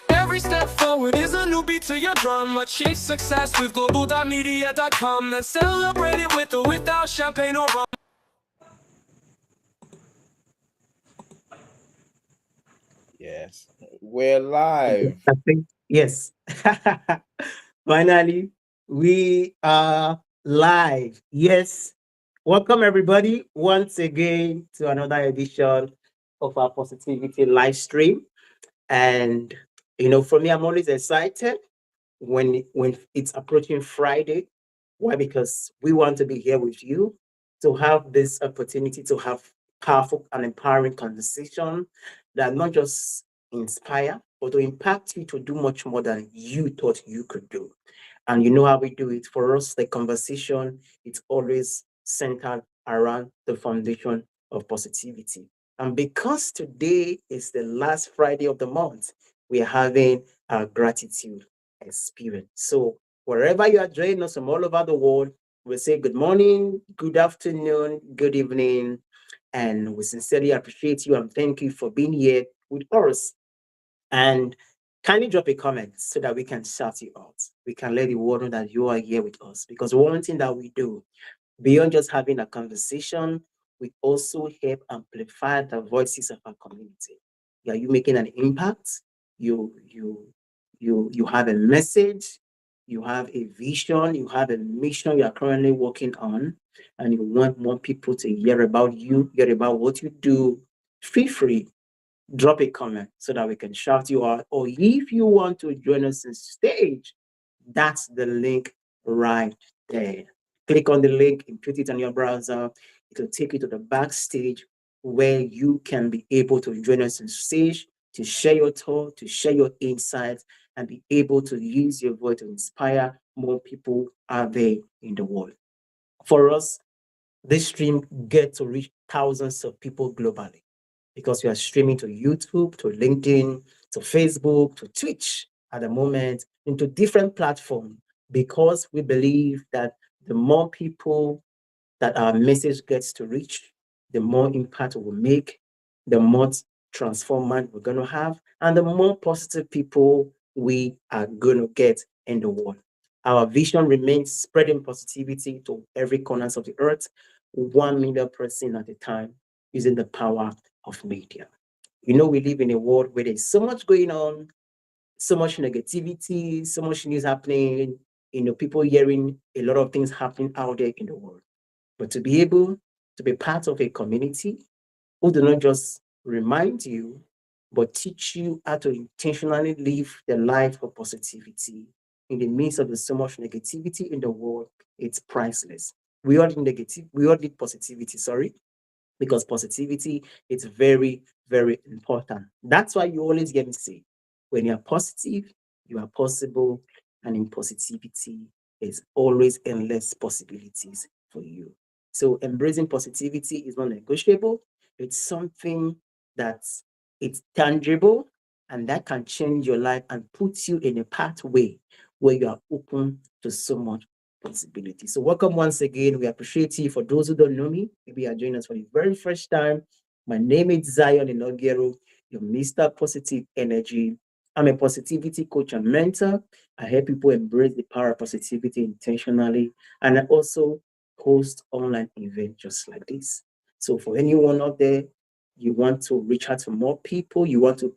Every step forward is a new beat to your drum. Achieve success with global.media.com and celebrate it with or without champagne or rum. Yes, we're live. I think, yes. Finally, we are live. Yes. Welcome, everybody, once again to another edition of our Positivity live stream. And, for me, I'm always excited when it's approaching Friday. Why? Because we want to be here with you to have this opportunity to have powerful and empowering conversation that not just inspire, but to impact you to do much more than you thought you could do. And you know how we do it. For us, the conversation, it's always centered around the foundation of positivity. And because today is the last Friday of the month, we are having a gratitude experience. So wherever you are joining us from all over the world, we say good morning, good afternoon, good evening, and we sincerely appreciate you and thank you for being here with us. And kindly drop a comment so that we can shout you out. We can let the world know that you are here with us. Because one thing that we do, beyond just having a conversation, we also help amplify the voices of our community. Yeah, you making an impact. You have a message. You have a vision. You have a mission you are currently working on, and you want more people to hear about you, hear about what you do. Feel free, drop a comment so that we can shout you out. Or if you want to join us on stage, that's the link right there. Click on the link and put it on your browser. It will take you to the backstage where you can be able to join us on stage to share your thought, to share your insights, and be able to use your voice to inspire more people out there in the world. For us, this stream gets to reach thousands of people globally because we are streaming to YouTube, to LinkedIn, to Facebook, to Twitch at the moment, into different platforms because we believe that the more people that our message gets to reach, the more impact we will make, the more transformation we're going to have, and the more positive people we are going to get in the world. Our vision remains spreading positivity to every corners of the earth, 1 million person at a time, using the power of media. We live in a world where there's so much going on, so much negativity, so much news happening, people hearing a lot of things happening out there in the world. But to be able to be part of a community who do not just remind you, but teach you how to intentionally live the life of positivity in the midst of the so much negativity in the world, it's priceless. We all need positivity, sorry, because positivity is very, very important. That's why you always get me say, when you're positive, you are possible, and in positivity, there's always endless possibilities for you. So embracing positivity is not negotiable. It's something that's it's tangible and that can change your life and put you in a pathway where you are open to so much possibility. So welcome once again. We appreciate you. For those who don't know me, maybe you are joining us for the very first time. My name is Zion Inogero, your Mr. Positive Energy. I'm a positivity coach and mentor. I help people embrace the power of positivity intentionally. And I also host online events just like this. So for anyone out there, you want to reach out to more people, you want to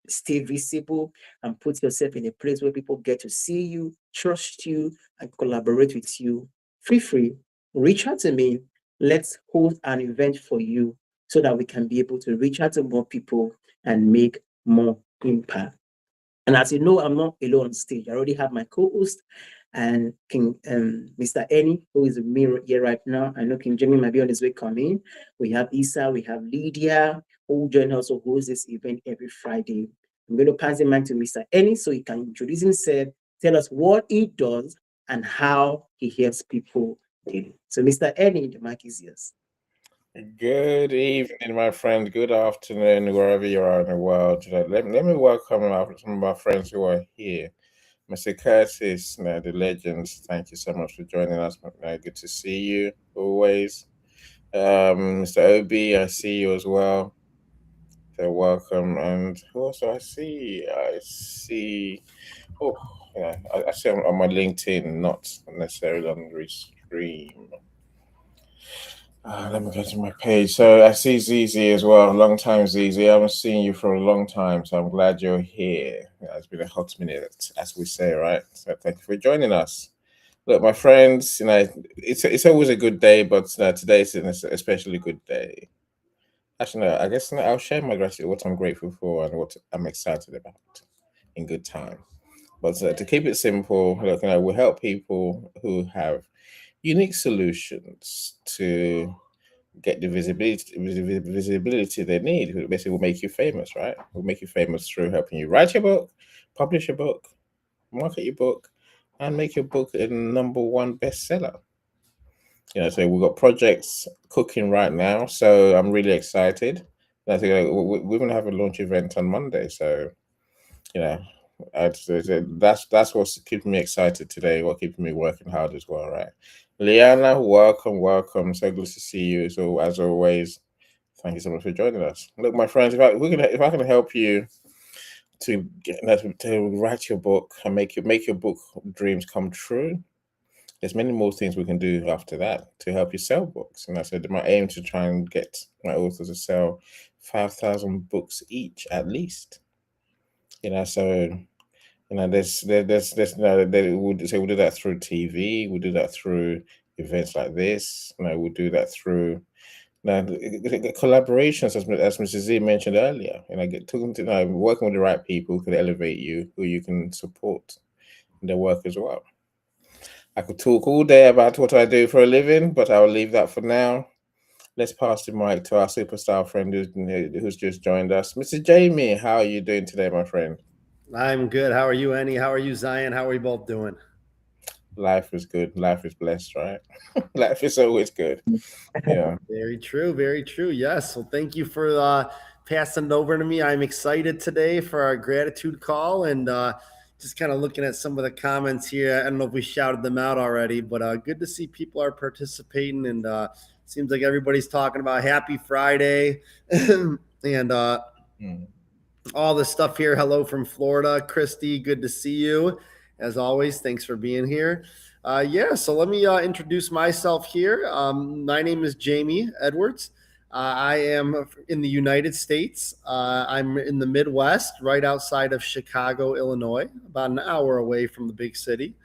stay visible and put yourself in a place where people get to see you, trust you, and collaborate with you, feel free, reach out to me. Let's hold an event for you so that we can be able to reach out to more people and make more impact. And as you know, I'm not alone on stage. I already have my co-host and King Mr. Annie, who is with me here right now. I know King Jimmy might be on his way coming. We have Isa, we have Lydia, who join us to host this event every Friday. I'm going to pass the mic to Mr. Annie so he can introduce himself, tell us what he does and how he helps people daily. So Mr. Annie, the mic is yours. Good evening, my friend. Good afternoon, wherever you are in the world. Let me welcome some of my friends who are here. Mr. Curtis, the legends, thank you so much for joining us. Good to see you always. Mr. Obi, I see you as well. So welcome. And who else do I see? I see. Oh, yeah. I see on my LinkedIn, not necessarily on the stream. Let me go to my page. So I see ZZ as well. Long time, ZZ. I haven't seen you for a long time, so I'm glad you're here. It's been a hot minute, as we say, right? So thank you for joining us. Look, my friends, it's always a good day, but today is an especially good day. Actually, no, I guess I'll share my gratitude, what I'm grateful for, and what I'm excited about in good time. But to keep it simple, look, we help people who have unique solutions to get the visibility they need. Basically, will make you famous, right? Will make you famous through helping you write your book, publish your book, market your book, and make your book a #1 bestseller. So we've got projects cooking right now, so I'm really excited. I think we're going to have a launch event on Monday, so you know, that's what's keeping me excited today. What keeping me working hard as well, right? Liana, welcome. So good to see you. So as always, thank you so much for joining us. Look, my friends, if I can help you to write your book and make your book dreams come true, there's many more things we can do after that to help you sell books. And I said my aim to try and get my authors to sell 5,000 books each at least. So we'll do that through TV, we'll do that through events like this. We'll do that through collaborations, as Mrs. Z mentioned earlier. Working with the right people who can elevate you, who you can support in their work as well. I could talk all day about what I do for a living, but I'll leave that for now. Let's pass the mic to our superstar friend who's just joined us. Mr. Jamie, how are you doing today, my friend? I'm good. How are you, Annie? How are you, Zion? How are we both doing? Life is good. Life is blessed, right? Life is always good. Yeah. Very true. Very true. Yes. Well, thank you for passing it over to me. I'm excited today for our gratitude call and just kind of looking at some of the comments here. I don't know if we shouted them out already, but good to see people are participating. And seems like everybody's talking about Happy Friday and all the stuff here. Hello from Florida. Christy, good to see you. As always, thanks for being here. So let me introduce myself here. My name is Jamie Edwards. I am in the United States. I'm in the Midwest, right outside of Chicago, Illinois, about an hour away from the big city.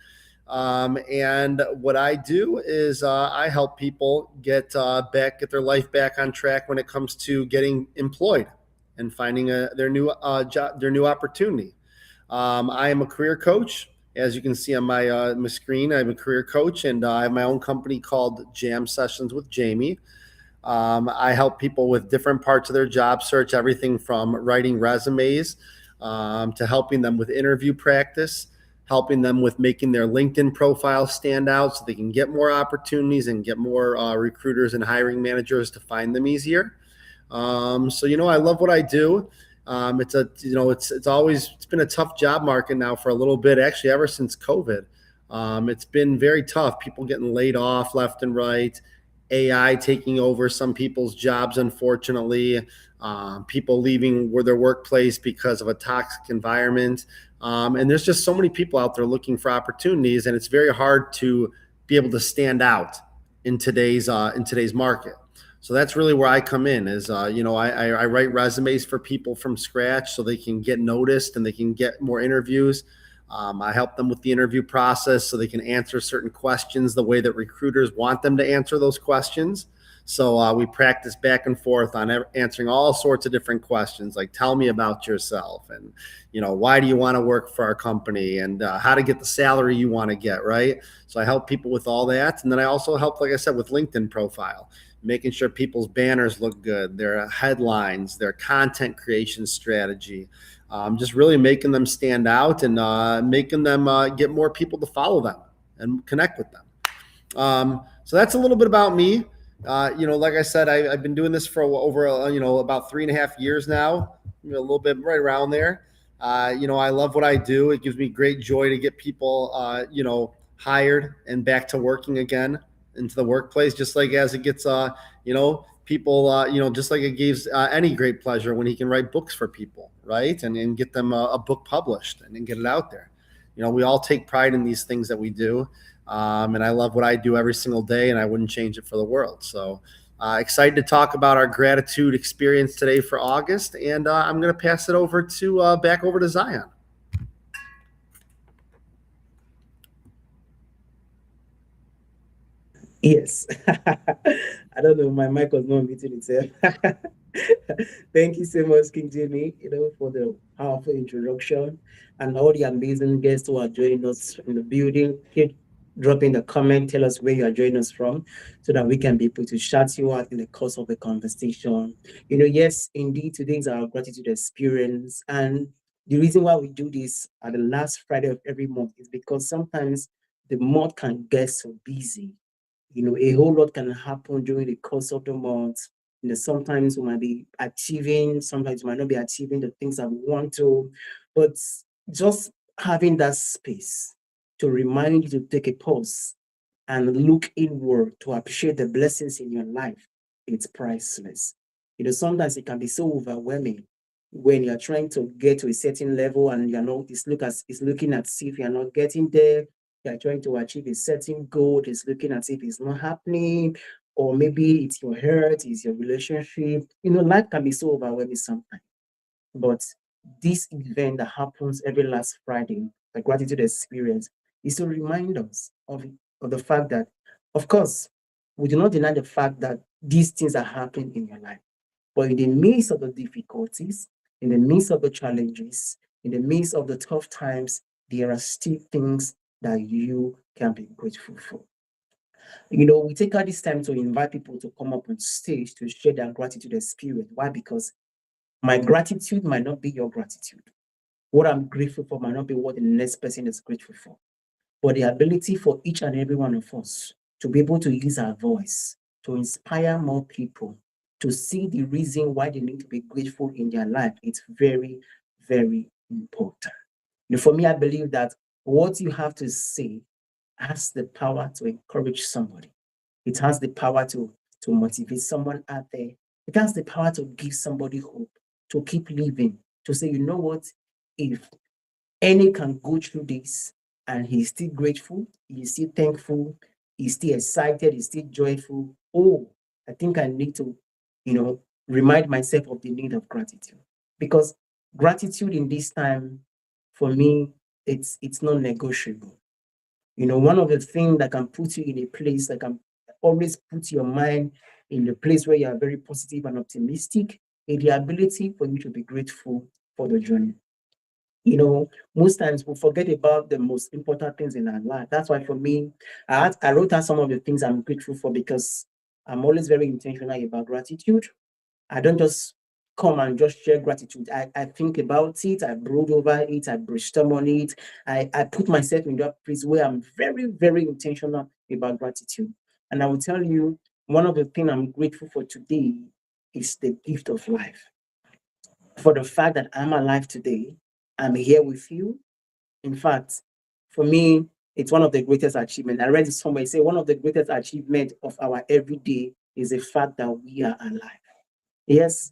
And what I do is I help people get their life back on track when it comes to getting employed and finding their new job, their new opportunity. I am a career coach. As you can see on my screen, I'm a career coach, and I have my own company called Jam Sessions with Jamie. I help people with different parts of their job search, everything from writing resumes to helping them with interview practice, helping them with making their LinkedIn profile stand out so they can get more opportunities and get more recruiters and hiring managers to find them easier. I love what I do. It's been a tough job market now for a little bit, actually, ever since COVID. It's been very tough. People getting laid off left and right, AI taking over some people's jobs, unfortunately, people leaving their workplace because of a toxic environment. And there's just so many people out there looking for opportunities, and it's very hard to be able to stand out in today's market. So that's really where I come in is, I write resumes for people from scratch so they can get noticed and they can get more interviews. I help them with the interview process so they can answer certain questions the way that recruiters want them to answer those questions. So we practice back and forth on answering all sorts of different questions, like tell me about yourself and, why do you want to work for our company and how to get the salary you want to get, right? So I help people with all that. And then I also help, like I said, with LinkedIn profile, making sure people's banners look good, their headlines, their content creation strategy, just really making them stand out and making them get more people to follow them and connect with them. So that's a little bit about me. Like I said, I've been doing this for over, about 3.5 years now, a little bit right around there. I love what I do. It gives me great joy to get people, hired and back to working again. into the workplace, just like as it gets, people, just like it gives any great pleasure when he can write books for people, right? And get them a book published and get it out there. We all take pride in these things that we do. And I love what I do every single day, and I wouldn't change it for the world. So excited to talk about our gratitude experience today for August. And I'm going to pass it over to back over to Zion. Yes. I don't know, my mic was not muted itself. Thank you so much, King Jimmy, for the powerful introduction, and all the amazing guests who are joining us in the building. Keep dropping the comment, tell us where you are joining us from, so that we can be able to shout you out in the course of the conversation. Yes, indeed, today is our gratitude experience, and the reason why we do this at the last Friday of every month is because sometimes the month can get so busy. A whole lot can happen during the course of the month. Sometimes we might be achieving, sometimes we might not be achieving the things that we want to, but just having that space to remind you to take a pause and look inward to appreciate the blessings in your life, it's priceless. Sometimes it can be so overwhelming when you're trying to get to a certain level and it's looking as if you're not getting there. You're trying to achieve a certain goal, it's looking as if it's not happening, or maybe it's your health, it's your relationship. Life can be so overwhelming sometimes. But this event that happens every last Friday, the gratitude experience, is to remind us of the fact that, of course, we do not deny the fact that these things are happening in your life. But in the midst of the difficulties, in the midst of the challenges, in the midst of the tough times, there are still things that you can be grateful for. We take out this time to invite people to come up on stage to share their gratitude experience. Why? Because my gratitude might not be your gratitude. What I'm grateful for might not be what the next person is grateful for. But the ability for each and every one of us to be able to use our voice to inspire more people to see the reason why they need to be grateful in their life, it's very, very important. For me, I believe that what you have to say has the power to encourage somebody. It has the power to motivate someone out there. It has the power to give somebody hope, to keep living, to say, you know what, if any can go through this and he's still grateful, he's still thankful, he's still excited, he's still joyful, I think I need to, remind myself of the need of gratitude. Because gratitude in this time, for me, it's not negotiable. One of the things that can put you in a place that can always put your mind in the place where you are very positive and optimistic is the ability for you to be grateful for the journey. Most times we forget about the most important things in our life. That's why for me, I wrote out some of the things I'm grateful for because I'm always very intentional about gratitude. I don't just come and just share gratitude. I think about it, I brood over it, I brainstorm on it. I put myself in that place where I'm very, very intentional about gratitude. And I will tell you, one of the things I'm grateful for today is the gift of life. For the fact that I'm alive today, I'm here with you. In fact, for me, it's one of the greatest achievements. I read it somewhere, say one of the greatest achievements of our everyday is the fact that we are alive. Yes,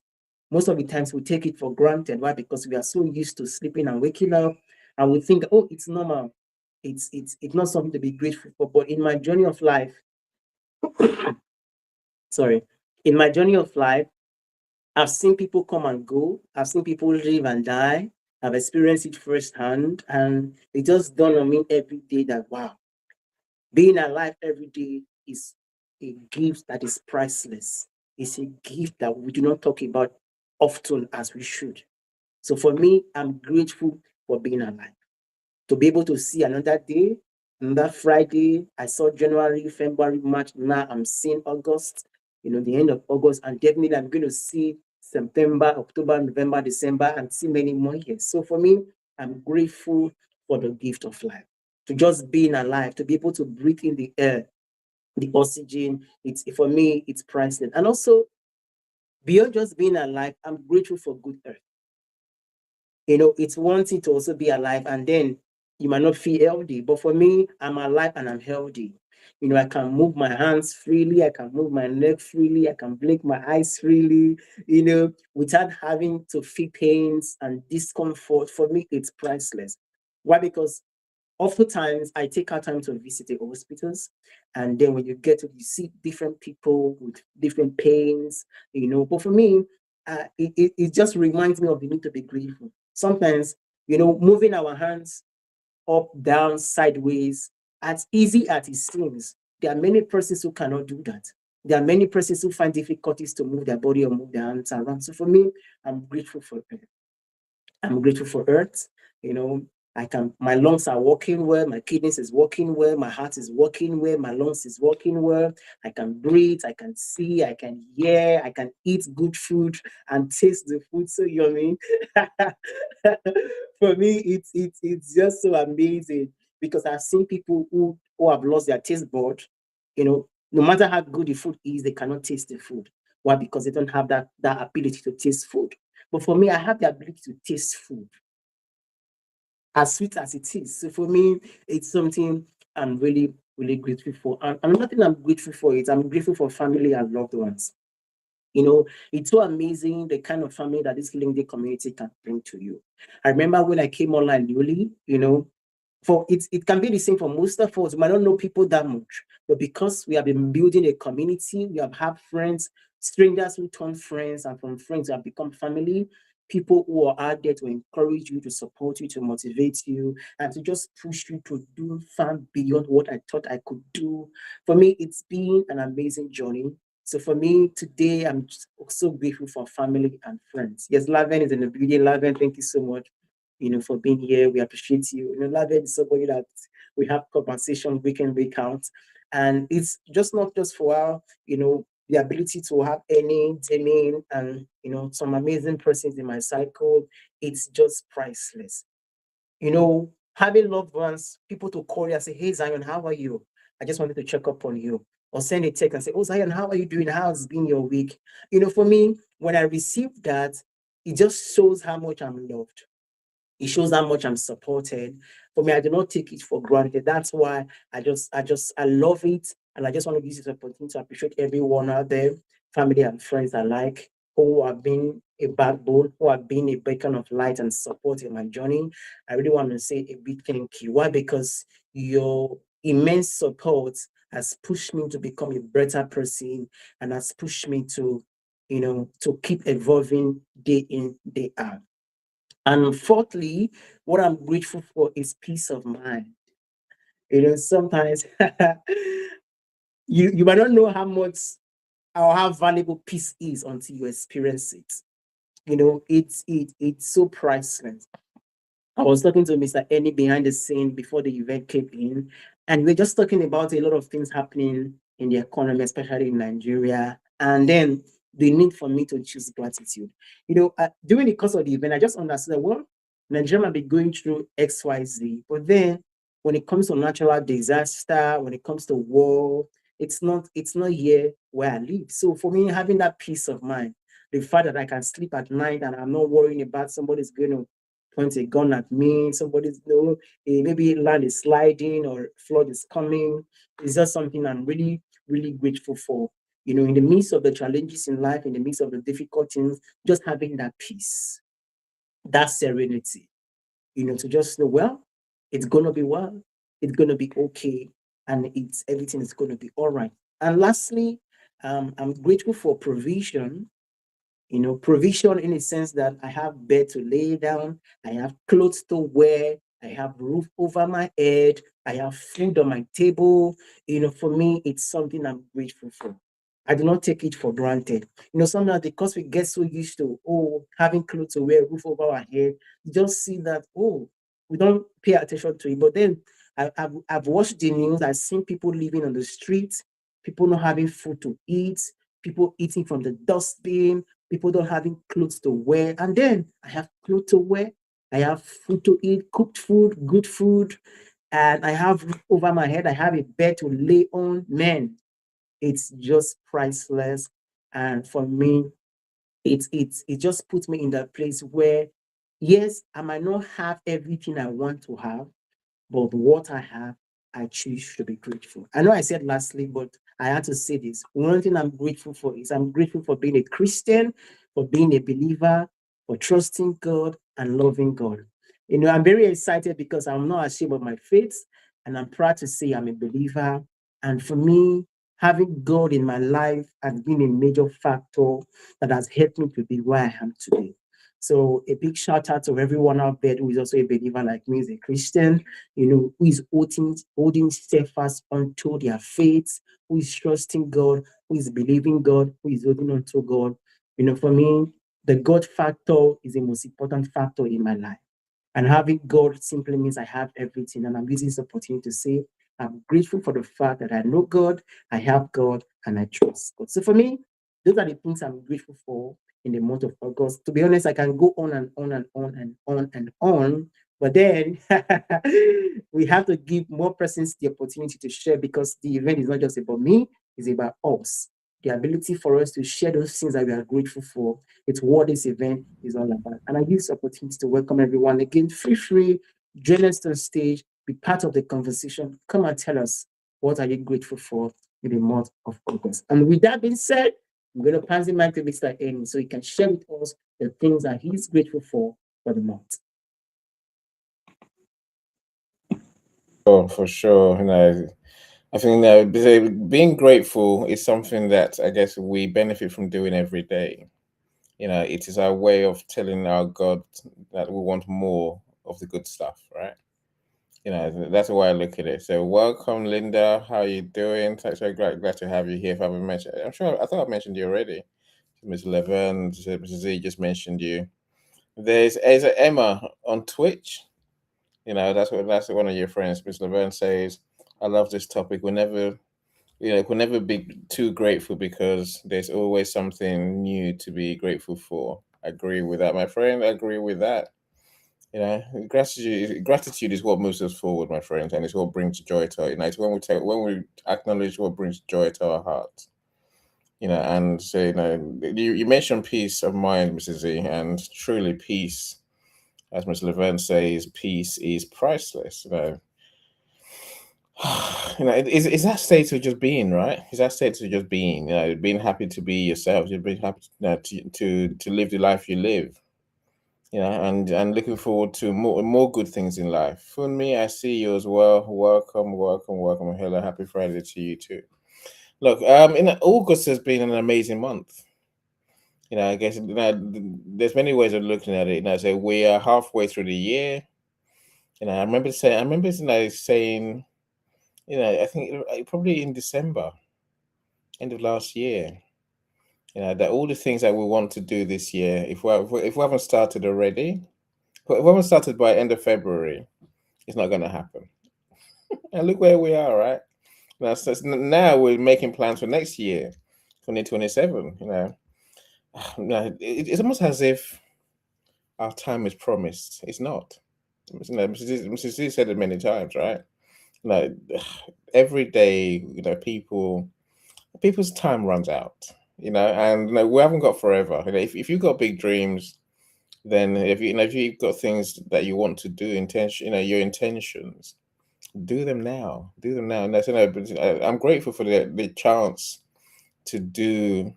most of the times we take it for granted. Why? Because we are so used to sleeping and waking up, and we think, oh, it's normal. It's not something to be grateful for. But in my journey of life, in my journey of life, I've seen people come and go. I've seen people live and die. I've experienced it firsthand, and it just dawned on me every day that wow, being alive every day is a gift that is priceless. It's a gift that we do not talk about often as we should. So for me, I'm grateful for being alive. To be able to see another day, another Friday, I saw January, February, March, now I'm seeing August, the end of August, and definitely I'm going to see September, October, November, December, and see many more years. So for me, I'm grateful for the gift of life. To just being alive, to be able to breathe in the air, the oxygen, for me, it's priceless. And also, beyond just being alive, I'm grateful for good earth. It's one thing to also be alive, and then you might not feel healthy. But for me, I'm alive and I'm healthy. I can move my hands freely, I can move my neck freely, I can blink my eyes freely, without having to feel pains and discomfort. For me, it's priceless. Why? Because oftentimes I take our time to visit the hospitals, and then when you get to, you see different people with different pains, But for me, it just reminds me of the need to be grateful. Sometimes, moving our hands up, down, sideways, as easy as it seems, there are many persons who cannot do that. There are many persons who find difficulties to move their body or move their hands around. So for me, I'm grateful for it. I'm grateful for Earth. You know, my lungs are working well, my kidneys is working well, my heart is working well, my lungs is working well. I can breathe, I can see, I can hear, I can eat good food and taste the food so yummy. For me, it's just so amazing because I've seen people who have lost their taste bud. No matter how good the food is, they cannot taste the food. Why? Because they don't have that ability to taste food. But for me, I have the ability to taste food, as sweet as it is. So for me, it's something I'm really, really grateful for. And another thing I'm grateful for is I'm grateful for family and loved ones. It's so amazing the kind of family that this LinkedIn community can bring to you. I remember when I came online newly, for it can be the same for most of us. We might not know people that much, but because we have been building a community, we have had friends, strangers who turn friends, and from friends who have become family, people who are out there to encourage you, to support you, to motivate you, and to just push you to do far beyond what I thought I could do. For me, it's been an amazing journey. So for me today, I'm just so grateful for family and friends. Yes, Laven is in the building. Laven, thank you so much, for being here. We appreciate you. Laven is somebody that we have conversation week in, week out. And it's just not just for our, the ability to have any Damien and, some amazing persons in my cycle. It's just priceless. Having loved ones, people to call you and say, hey, Zion, how are you? I just wanted to check up on you. Or send a text and say, oh, Zion, how are you doing? How's been your week? For me, when I received that, it just shows how much I'm loved. It shows how much I'm supported. For me, I do not take it for granted. That's why I love it. And I just want to use this opportunity to appreciate everyone out there, family and friends alike, who have been a backbone, who have been a beacon of light and support in my journey. I really want to say a big thank you. Why? Because your immense support has pushed me to become a better person and has pushed me to, to keep evolving day in, day out. And fourthly, what I'm grateful for is peace of mind. Sometimes you might not know how much or how valuable peace is until you experience it. It's so priceless. I was talking to Mr. Annie behind the scene before the event came in, and we're just talking about a lot of things happening in the economy, especially in Nigeria, and then the need for me to choose gratitude. During the course of the event, I just understood, well, Nigeria might be going through XYZ, but then when it comes to natural disaster, when it comes to war, it's not here where I live. So for me, having that peace of mind, the fact that I can sleep at night and I'm not worrying about somebody's going to point a gun at me, somebody's maybe land is sliding or flood is coming. It's just something I'm really, really grateful for. In the midst of the challenges in life, in the midst of the difficult things, just having that peace, that serenity, to just know, well, it's gonna be well, it's gonna be okay, and everything is gonna be all right. And lastly, I'm grateful for provision. Provision in a sense that I have bed to lay down, I have clothes to wear, I have roof over my head, I have food on my table. For me, it's something I'm grateful for. I do not take it for granted. Sometimes because we get so used to, having clothes to wear, roof over our head, you just see that, we don't pay attention to it. But then I've watched the news, I've seen people living on the streets, people not having food to eat, people eating from the dustbin, people don't having clothes to wear. And then I have clothes to wear, I have food to eat, cooked food, good food, and I have roof over my head, I have a bed to lay on. Man, it's just priceless. And for me, it just puts me in that place where, yes, I might not have everything I want to have, but what I have I choose to be grateful. I know I said lastly, but I had to say this. One thing I'm grateful for is I'm grateful for being a Christian, for being a believer, for trusting God and loving God. I'm very excited because I'm not ashamed of my faith, and I'm proud to say I'm a believer. And for me, having God in my life has been a major factor that has helped me to be where I am today. So a big shout out to everyone out there who is also a believer like me, is a Christian, who is holding steadfast onto their faith, who is trusting God, who is believing God, who is holding on to God. For me, the God factor is the most important factor in my life. And having God simply means I have everything. And I'm using this opportunity to say I'm grateful for the fact that I know God, I have God, and I trust God. So for me, those are the things I'm grateful for in the month of August. To be honest, I can go on and on and on and on and on, but then we have to give more persons the opportunity to share, because the event is not just about me, it's about us. The ability for us to share those things that we are grateful for. It's what this event is all about. And I use this opportunity to welcome everyone again. Feel free, join us on stage, be part of the conversation. Come and tell us, what are you grateful for in the month of August? And with that being said, I'm going to pass the mic to Mr. Amy so he can share with us the things that he's grateful for the month. Oh, for sure. I think being grateful is something that I guess we benefit from doing every day. It is our way of telling our God that we want more of the good stuff, right? That's the way I look at it. So welcome, Linda. How are you doing? So glad to have you here. If I haven't mentioned, I thought I mentioned you already. Ms. Levin, Mrs. Z just mentioned you. There's Emma on Twitch. That's one of your friends. Ms. Levin says, I love this topic. We'll never be too grateful because there's always something new to be grateful for. I agree with that, my friend. I agree with that. Gratitude is what moves us forward, my friends, and it's what brings joy to our. It's when we acknowledge what brings joy to our hearts. And so you mentioned peace of mind, Mrs. Z, and truly peace, as Ms. Levin says, peace is priceless. It's that state of just being, right? It's that state of just being, being happy to be yourself, just being happy to live the life you live, and looking forward to more good things in life. For me, I see you as well. Welcome. Hello, happy Friday to you too. Look, in August has been an amazing month. I guess there's many ways of looking at it. So we are halfway through the year. I remember saying, I think probably in December, end of last year, that all the things that we want to do this year, if we haven't started already, if we haven't started by end of February, it's not going to happen. And look where we are, right? Now we're making plans for next year, 2027. It's almost as if our time is promised. It's not. Mrs. Z said it many times, right? Every day, people's time runs out, and we haven't got forever. If you've got big dreams, then if you've got things that you want to do, your intentions, do them now. And I'm grateful for the chance to do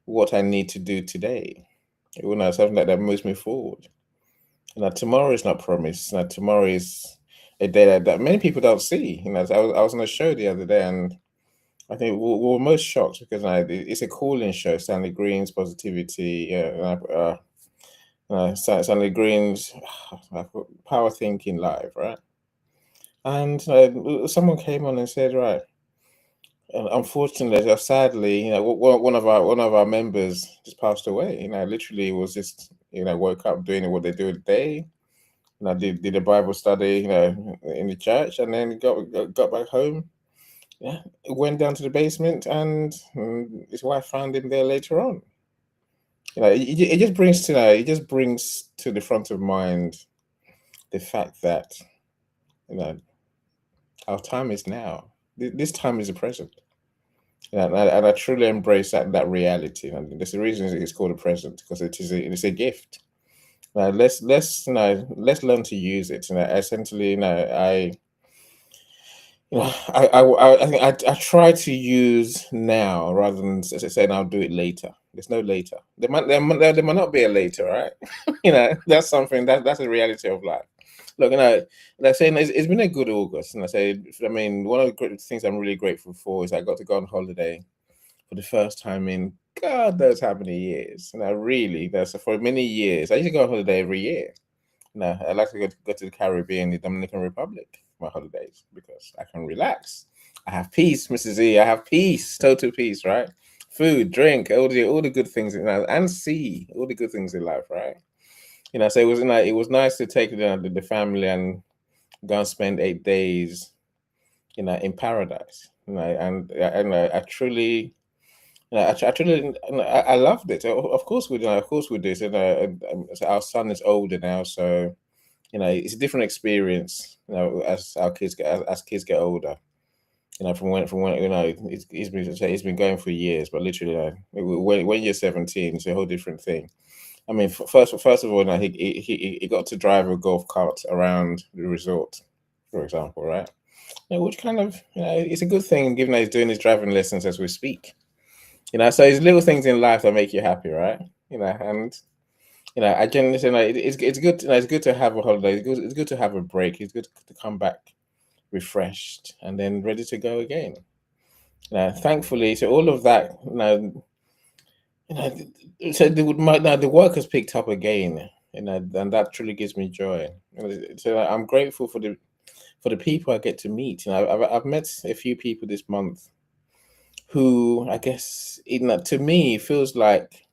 what I need to do today. Something that moves me forward. Tomorrow is not promised. Tomorrow is a day that many people don't see. I was on a show the other day, and I think we were most shocked because it's a calling show. Stanley Green's Positivity, Stanley Green's Power Thinking Live, right? And someone came on and said, right, unfortunately, sadly, one of our members just passed away. Literally was just woke up doing what they do a day. Did a Bible study, in the church, and then got back home. Yeah, went down to the basement, and his wife found him there later on. It just brings to the front of mind the fact that our time is now. This time is the present. And I truly embrace that reality. And that's the reason it's called a present, because it's a gift. Let's learn to use it. Essentially, I think I try to use now rather than saying I'll do it later. There's no later. There might not be a later, right? That's something that's a reality of life. Look, like saying it's been a good August, and I mean, one of the great things I'm really grateful for is I got to go on holiday for the first time in God knows how many years. And I really, that's for many years. I used to go on holiday every year. I like to go to the Caribbean, the Dominican Republic, for my holidays, because I can relax. I have peace, Mrs. E. I have peace, total peace, right? Food, drink, all the good things, and see all the good things in life, right? So it was nice to take the family and go and spend 8 days, in paradise. And I truly. I loved it. Of course we do. Of course we do. So our son is older now, so it's a different experience. As our kids kids get older. From when he's been going for years, but literally, when you're 17, it's a whole different thing. I mean, first of all, he got to drive a golf cart around the resort, for example, right? Which kind of it's a good thing, given that he's doing his driving lessons as we speak. So it's little things in life that make you happy, right? And I generally say it's good. It's good to have a holiday. It's good to have a break. It's good to come back refreshed and then ready to go again. Thankfully, so all of that, so the work has picked up again, and that truly gives me joy. So I'm grateful for the people I get to meet. I've met a few people this month who I guess to me feels like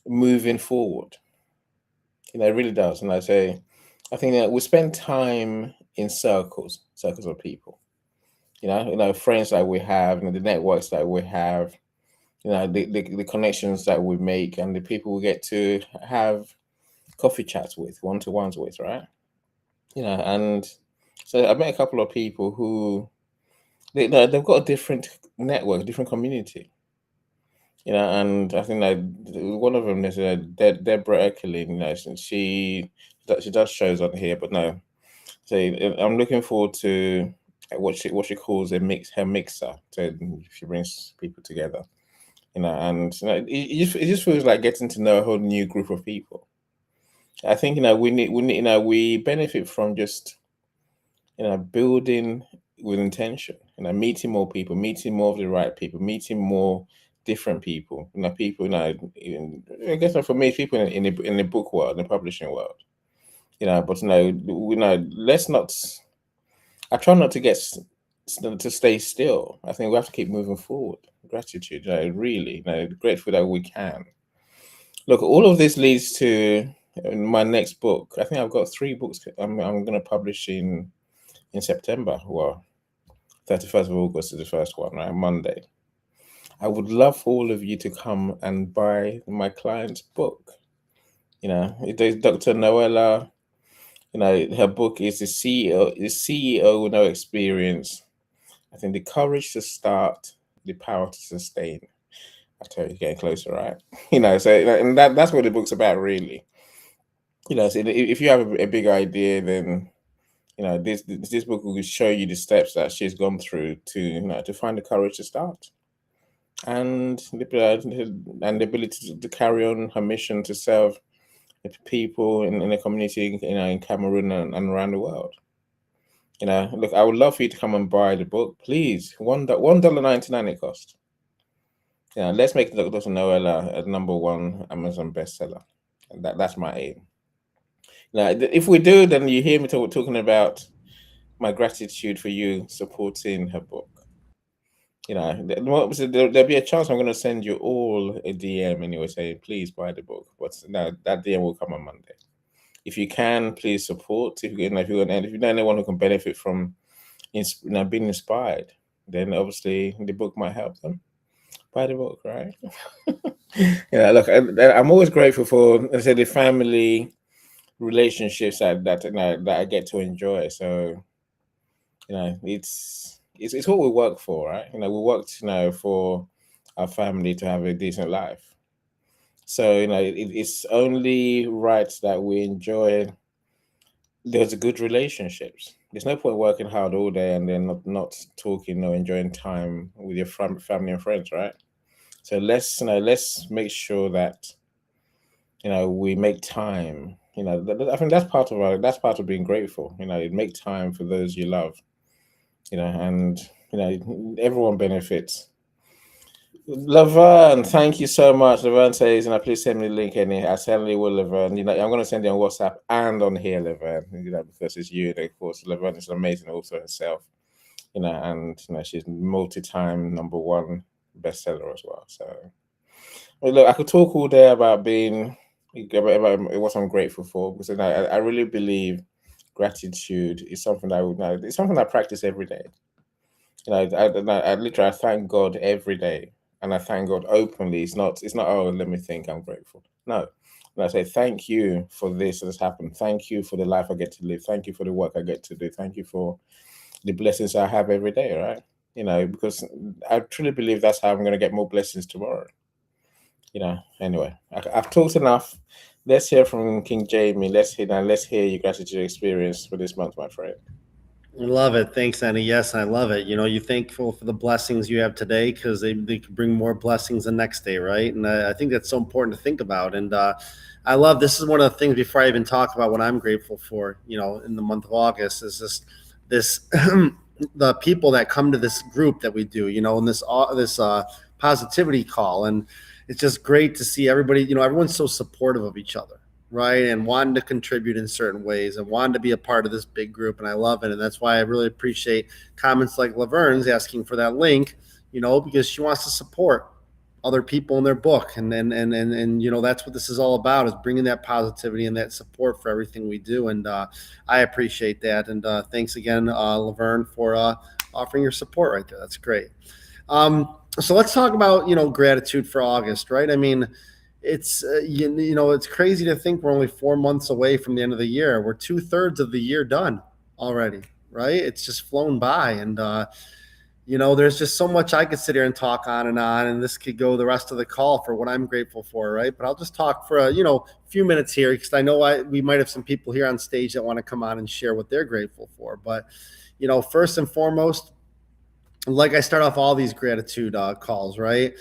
moving forward. It really does. And I think that we spend time in circles of people. Friends that we have, the networks that we have, the connections that we make, and the people we get to have coffee chats with, one-to-ones with, right? And so I met a couple of people who they've got a different network, different community. And I think that one of them is Deborah Eckerlin. She does shows on here, but no. So I'm looking forward to what she calls her mixer. So she brings people together, and it just feels like getting to know a whole new group of people. I think we benefit from just building with intention, meeting more people, meeting more of the right people, meeting more different people, people, I guess for me, people in the book world, the publishing world, but let's not, I try not to to stay still. I think we have to keep moving forward. Gratitude, really, grateful that we can. Look, all of this leads to my next book. I think I've got 3 books I'm going to publish in September. Well, 31st of August is the first one, right? Monday. I would love for all of you to come and buy my client's book. There's Dr. Noella. Her book is the CEO with No Experience. I think the courage to start, the power to sustain. I tell you, getting closer, right? So and that's what the book's about, really. So if you have a big idea, then this book will show you the steps that she's gone through to find the courage to start, and the ability to carry on her mission to serve people in the community, in Cameroon and around the world. Look, I would love for you to come and buy the book, please. $1.99 it costs. Let's make Dr. Noella a #1 Amazon bestseller. And that's my aim. Now, if we do, then you hear me talking about my gratitude for you supporting her book. There'll be a chance I'm going to send you all a DM anyway, saying please buy the book. But no, that DM will come on Monday. If you can, please support. If you know anyone who can benefit from being inspired, then obviously the book might help them. Buy the book, right? Look, I'm always grateful for the family relationships that I get to enjoy. So it's what we work for, right? We worked for our family to have a decent life. So it's only right that we enjoy those good relationships. There's no point working hard all day and then not talking or enjoying time with your family and friends, right? So let's make sure that we make time. I think that's part of being grateful. Make time for those you love. And everyone benefits. Laverne, thank you so much. Laverne says, please send me the link. And I certainly will, Laverne. I'm going to send you on WhatsApp and on here, Laverne. Because it's you. And of course, Laverne is an amazing author herself. And she's multi-time #1 bestseller as well. So, look, I could talk all day about what I'm grateful for, because I really believe gratitude is something it's something I practice every day. I literally thank God every day. And I thank God openly. It's not, oh, let me think I'm grateful. No. And I say, thank you for this that has happened. Thank you for the life I get to live. Thank you for the work I get to do. Thank you for the blessings I have every day, right? Because I truly believe that's how I'm going to get more blessings tomorrow. Anyway, I've talked enough. Let's hear from King Jamie. Let's hear your gratitude experience for this month, my friend. I love it. Thanks, Annie. Yes, I love it. You're thankful for the blessings you have today because they could bring more blessings the next day, right? And I think that's so important to think about. And I love, this is one of the things before I even talk about what I'm grateful for, in the month of August, is this the people that come to this group that we do, in this positivity call. And it's just great to see everybody, everyone's so supportive of each other, right? And wanting to contribute in certain ways and wanting to be a part of this big group. And I love it. And that's why I really appreciate comments like Laverne's asking for that link, because she wants to support other people in their book. And that's what this is all about, is bringing that positivity and that support for everything we do. And I appreciate that. And thanks again, Laverne, for offering your support right there. That's great. So let's talk about, gratitude for August, right? I mean, it's, it's crazy to think we're only 4 months away from the end of the year. We're 2/3 of the year done already, right? It's just flown by. And, there's just so much I could sit here and talk on, and this could go the rest of the call for what I'm grateful for, right? But I'll just talk for a few minutes here, because I know we might have some people here on stage that want to come on and share what they're grateful for. But, first and foremost, like I start off all these gratitude calls, right?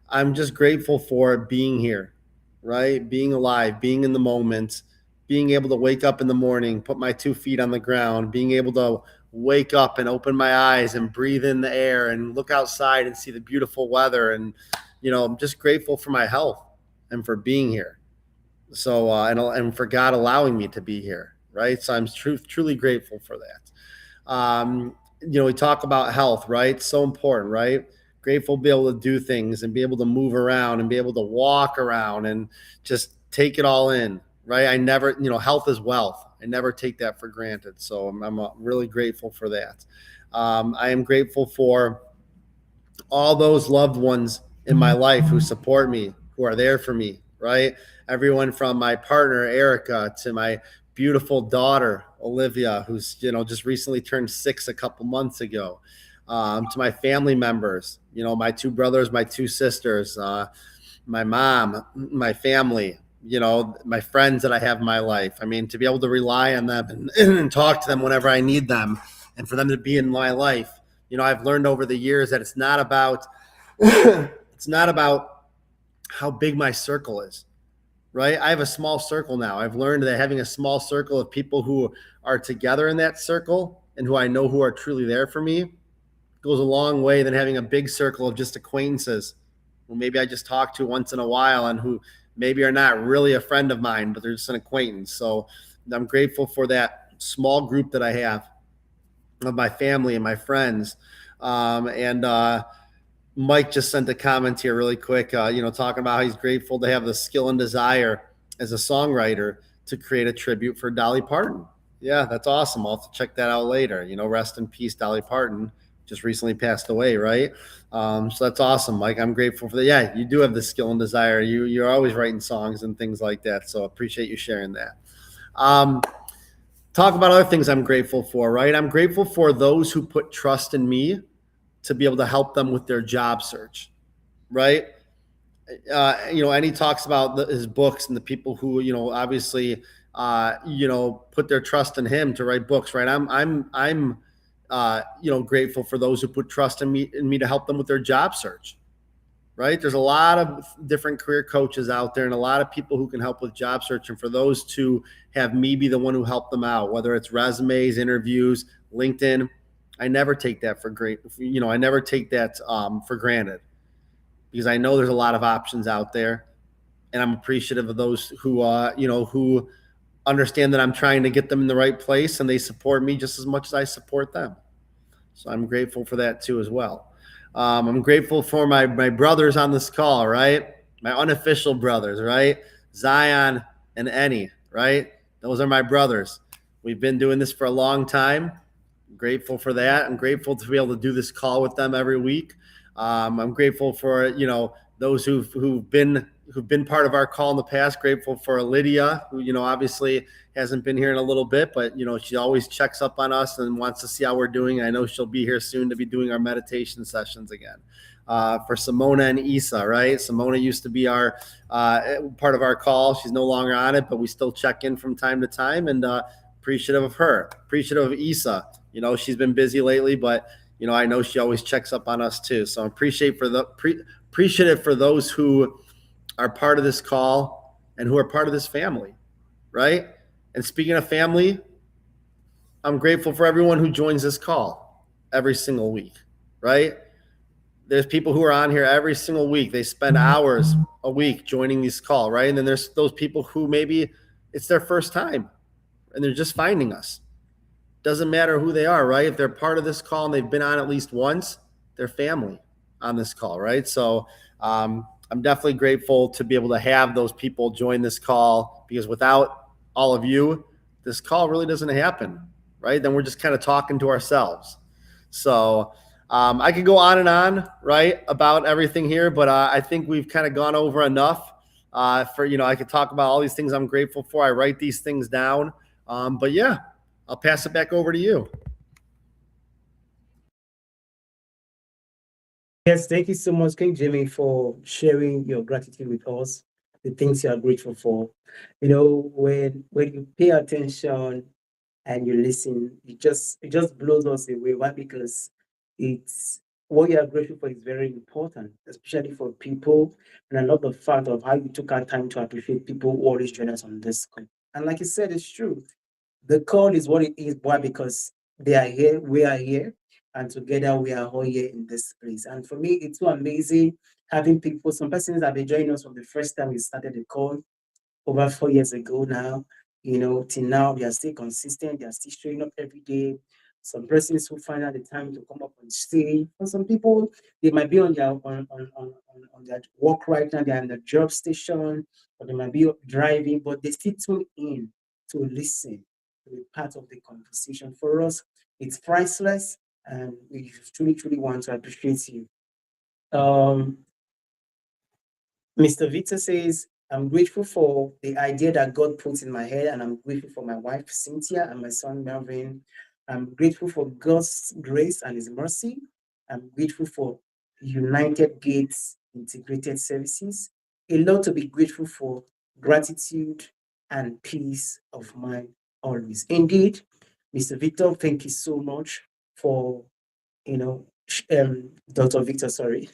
I'm just grateful for being here, right? Being alive, being in the moment, being able to wake up in the morning, put my 2 feet on the ground, being able to wake up and open my eyes and breathe in the air and look outside and see the beautiful weather. And, I'm just grateful for my health and for being here. So, and for God allowing me to be here, right? So I'm truly grateful for that. We talk about health, right? So important, right? Grateful to be able to do things and be able to move around and be able to walk around and just take it all in, right? I never, health is wealth. I never take that for granted. So I'm really grateful for that. I am grateful for all those loved ones in my life who support me, who are there for me, right? Everyone from my partner, Erica, to my beautiful daughter, Olivia, who's, just recently turned 6 a couple months ago, to my family members, my 2 brothers, my 2 sisters, my mom, my family, my friends that I have in my life. I mean, to be able to rely on them and talk to them whenever I need them, and for them to be in my life. I've learned over the years that it's not about how big my circle is, right? I have a small circle now. I've learned that having a small circle of people who are together in that circle and who I know who are truly there for me goes a long way than having a big circle of just acquaintances who maybe I just talk to once in a while and who maybe are not really a friend of mine, but they're just an acquaintance. So I'm grateful for that small group that I have of my family and my friends. Mike just sent a comment here really quick, talking about how he's grateful to have the skill and desire as a songwriter to create a tribute for Dolly Parton. Yeah, that's awesome. I'll have to check that out later. Rest in peace, Dolly Parton. Just recently passed away, right? So that's awesome, Mike. I'm grateful for that. Yeah, you do have the skill and desire. You're always writing songs and things like that. So appreciate you sharing that. Talk about other things I'm grateful for, right? I'm grateful for those who put trust in me to be able to help them with their job search, right? And he talks about his books and the people who, obviously, put their trust in him to write books, right? I'm grateful for those who put trust in me to help them with their job search, right? There's a lot of different career coaches out there and a lot of people who can help with job search. And for those to have me be the one who helped them out, whether it's resumes, interviews, LinkedIn, I never take that for I never take that for granted, because I know there's a lot of options out there, and I'm appreciative of those who, who understand that I'm trying to get them in the right place, and they support me just as much as I support them. So I'm grateful for that too as well. I'm grateful for my brothers on this call, right? My unofficial brothers, right? Zion and Ennie, right? Those are my brothers. We've been doing this for a long time. I'm grateful for that. I'm grateful to be able to do this call with them every week. I'm grateful for, those who've been part of our call in the past. Grateful for Lydia, who, obviously hasn't been here in a little bit, but, she always checks up on us and wants to see how we're doing. I know she'll be here soon to be doing our meditation sessions again. For Simona and Isa, right? Simona used to be our part of our call. She's no longer on it, but we still check in from time to time, and appreciative of her. Appreciative of Isa. She's been busy lately, but I know she always checks up on us too. So I'm appreciative for those who are part of this call and who are part of this family, right? And speaking of family, I'm grateful for everyone who joins this call every single week, right? There's people who are on here every single week. They spend hours a week joining this call, right? And then there's those people who maybe it's their first time and they're just finding us. Doesn't matter who they are, right? If they're part of this call and they've been on at least once, they're family on this call, right? So I'm definitely grateful to be able to have those people join this call, because without all of you, this call really doesn't happen, right? Then we're just kind of talking to ourselves. So I could go on and on, right, about everything here, but I think we've kind of gone over enough I could talk about all these things I'm grateful for. I write these things down. But yeah, I'll pass it back over to you. Yes, thank you so much, King Jimmy, for sharing your gratitude with us, the things you are grateful for. When you pay attention and you listen, it just blows us away. Why? Because it's what you are grateful for is very important, especially for people. And I love the fact of how you took our time to appreciate people who always join us on this call. And like you said, it's true. The call is what it is. Why? Because they are here, we are here, and together we are all here in this place. And for me, it's so amazing having people. Some persons have been joining us from the first time we started the call over 4 years ago now. Till now, they are still consistent. They are still showing up every day. Some persons who find out the time to come up on stage. For some people, they might be on their work right now. They're in the job station, or they might be driving, but they still tune in to listen, to be part of the conversation. For us, it's priceless, and we truly, truly want to appreciate you. Mr. Victor says, I'm grateful for the idea that God put in my head, and I'm grateful for my wife, Cynthia, and my son, Melvin. I'm grateful for God's grace and His mercy. I'm grateful for United Gates Integrated Services. A lot to be grateful for, gratitude and peace of mind always. Indeed, Mr. Victor, thank you so much for, Dr. Victor, sorry.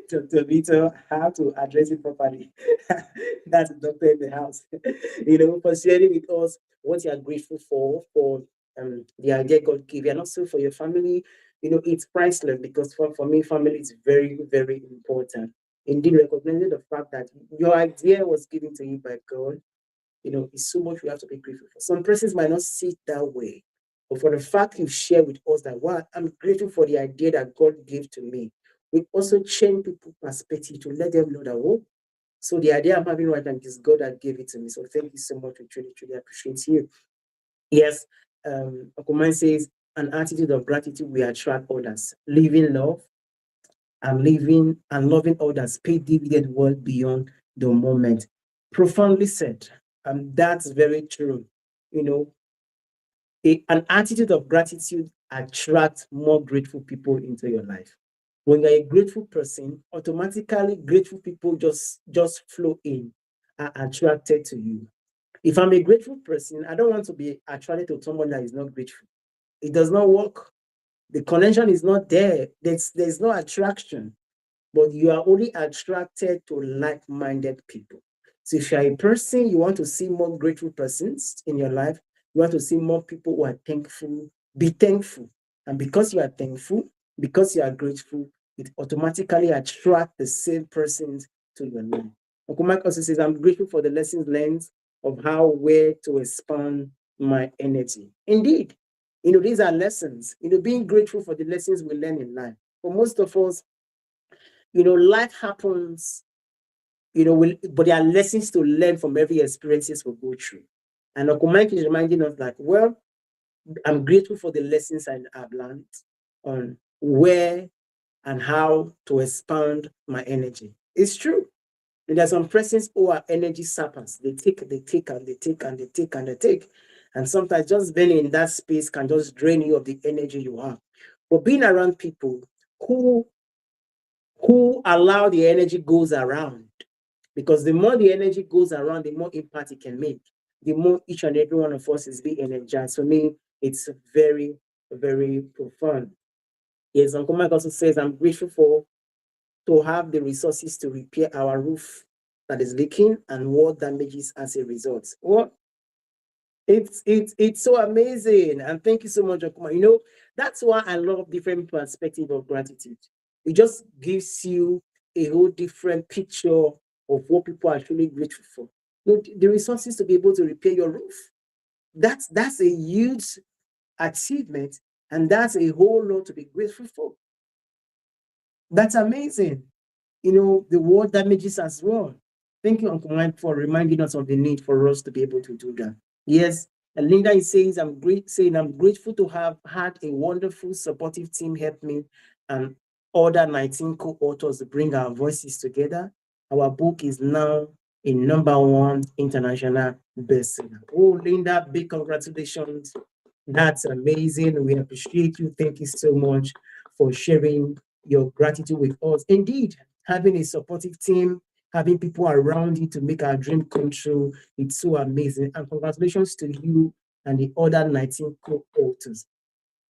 Dr. Victor, how to address it properly. That's a doctor in the house. For sharing with us what you are grateful for the idea God gave you, and also for your family. It's priceless, because for me, family is very, very important. Indeed, recognizing the fact that your idea was given to you by God, is so much we have to be grateful for. Some persons might not see it that way, but for the fact you share with us that, wow, I'm grateful for the idea that God gave to me, we also change people's perspective to let them know that, oh, so the idea I'm having right now is God that gave it to me. So thank you so much. We truly, truly appreciate you. Yes, Okuman says, an attitude of gratitude will attract others. Living love and loving others pay dividend well beyond the moment. Profoundly said. That's very true. An attitude of gratitude attracts more grateful people into your life. When you're a grateful person, automatically grateful people just flow in, are attracted to you. If I'm a grateful person, I don't want to be attracted to someone that is not grateful. It does not work. The connection is not there. There's no attraction, but you are only attracted to like-minded people. So if you're a person, you want to see more grateful persons in your life, you want to see more people who are thankful, be thankful. And because you are thankful, because you are grateful, it automatically attracts the same persons to your life. Uncle Mike also says, I'm grateful for the lessons learned of how where to expand my energy. Indeed, these are lessons. Being grateful for the lessons we learn in life. For most of us, life happens, but there are lessons to learn from every experiences we go through. And Uncle Mike is reminding us that, well, I'm grateful for the lessons I've learned on where and how to expand my energy. It's true. And there are some persons who are energy sappers. They take, and they take, and they take, and they take. And sometimes just being in that space can just drain you of the energy you have. But being around people who allow the energy goes around, because the more the energy goes around, the more impact it can make, the more each and every one of us is being energized. For me, it's very, very profound. Yes, Uncle Mike also says, I'm grateful to have the resources to repair our roof that is leaking and what damages as a result. Well, it's so amazing. And thank you so much, Uncle Mike. That's why I love different perspective of gratitude. It just gives you a whole different picture of what people are truly grateful for. The resources to be able to repair your roof. That's a huge achievement, and that's a whole lot to be grateful for. That's amazing. The world damages as well. Thank you, Uncle Mike, for reminding us of the need for us to be able to do that. Yes, and Linda is saying, I'm grateful to have had a wonderful, supportive team help me and other 19 co-authors to bring our voices together. Our book is now a #1 international bestseller. Oh, Linda, big congratulations. That's amazing. We appreciate you. Thank you so much for sharing your gratitude with us. Indeed, having a supportive team, having people around you to make our dream come true, it's so amazing. And congratulations to you and the other 19 co-authors.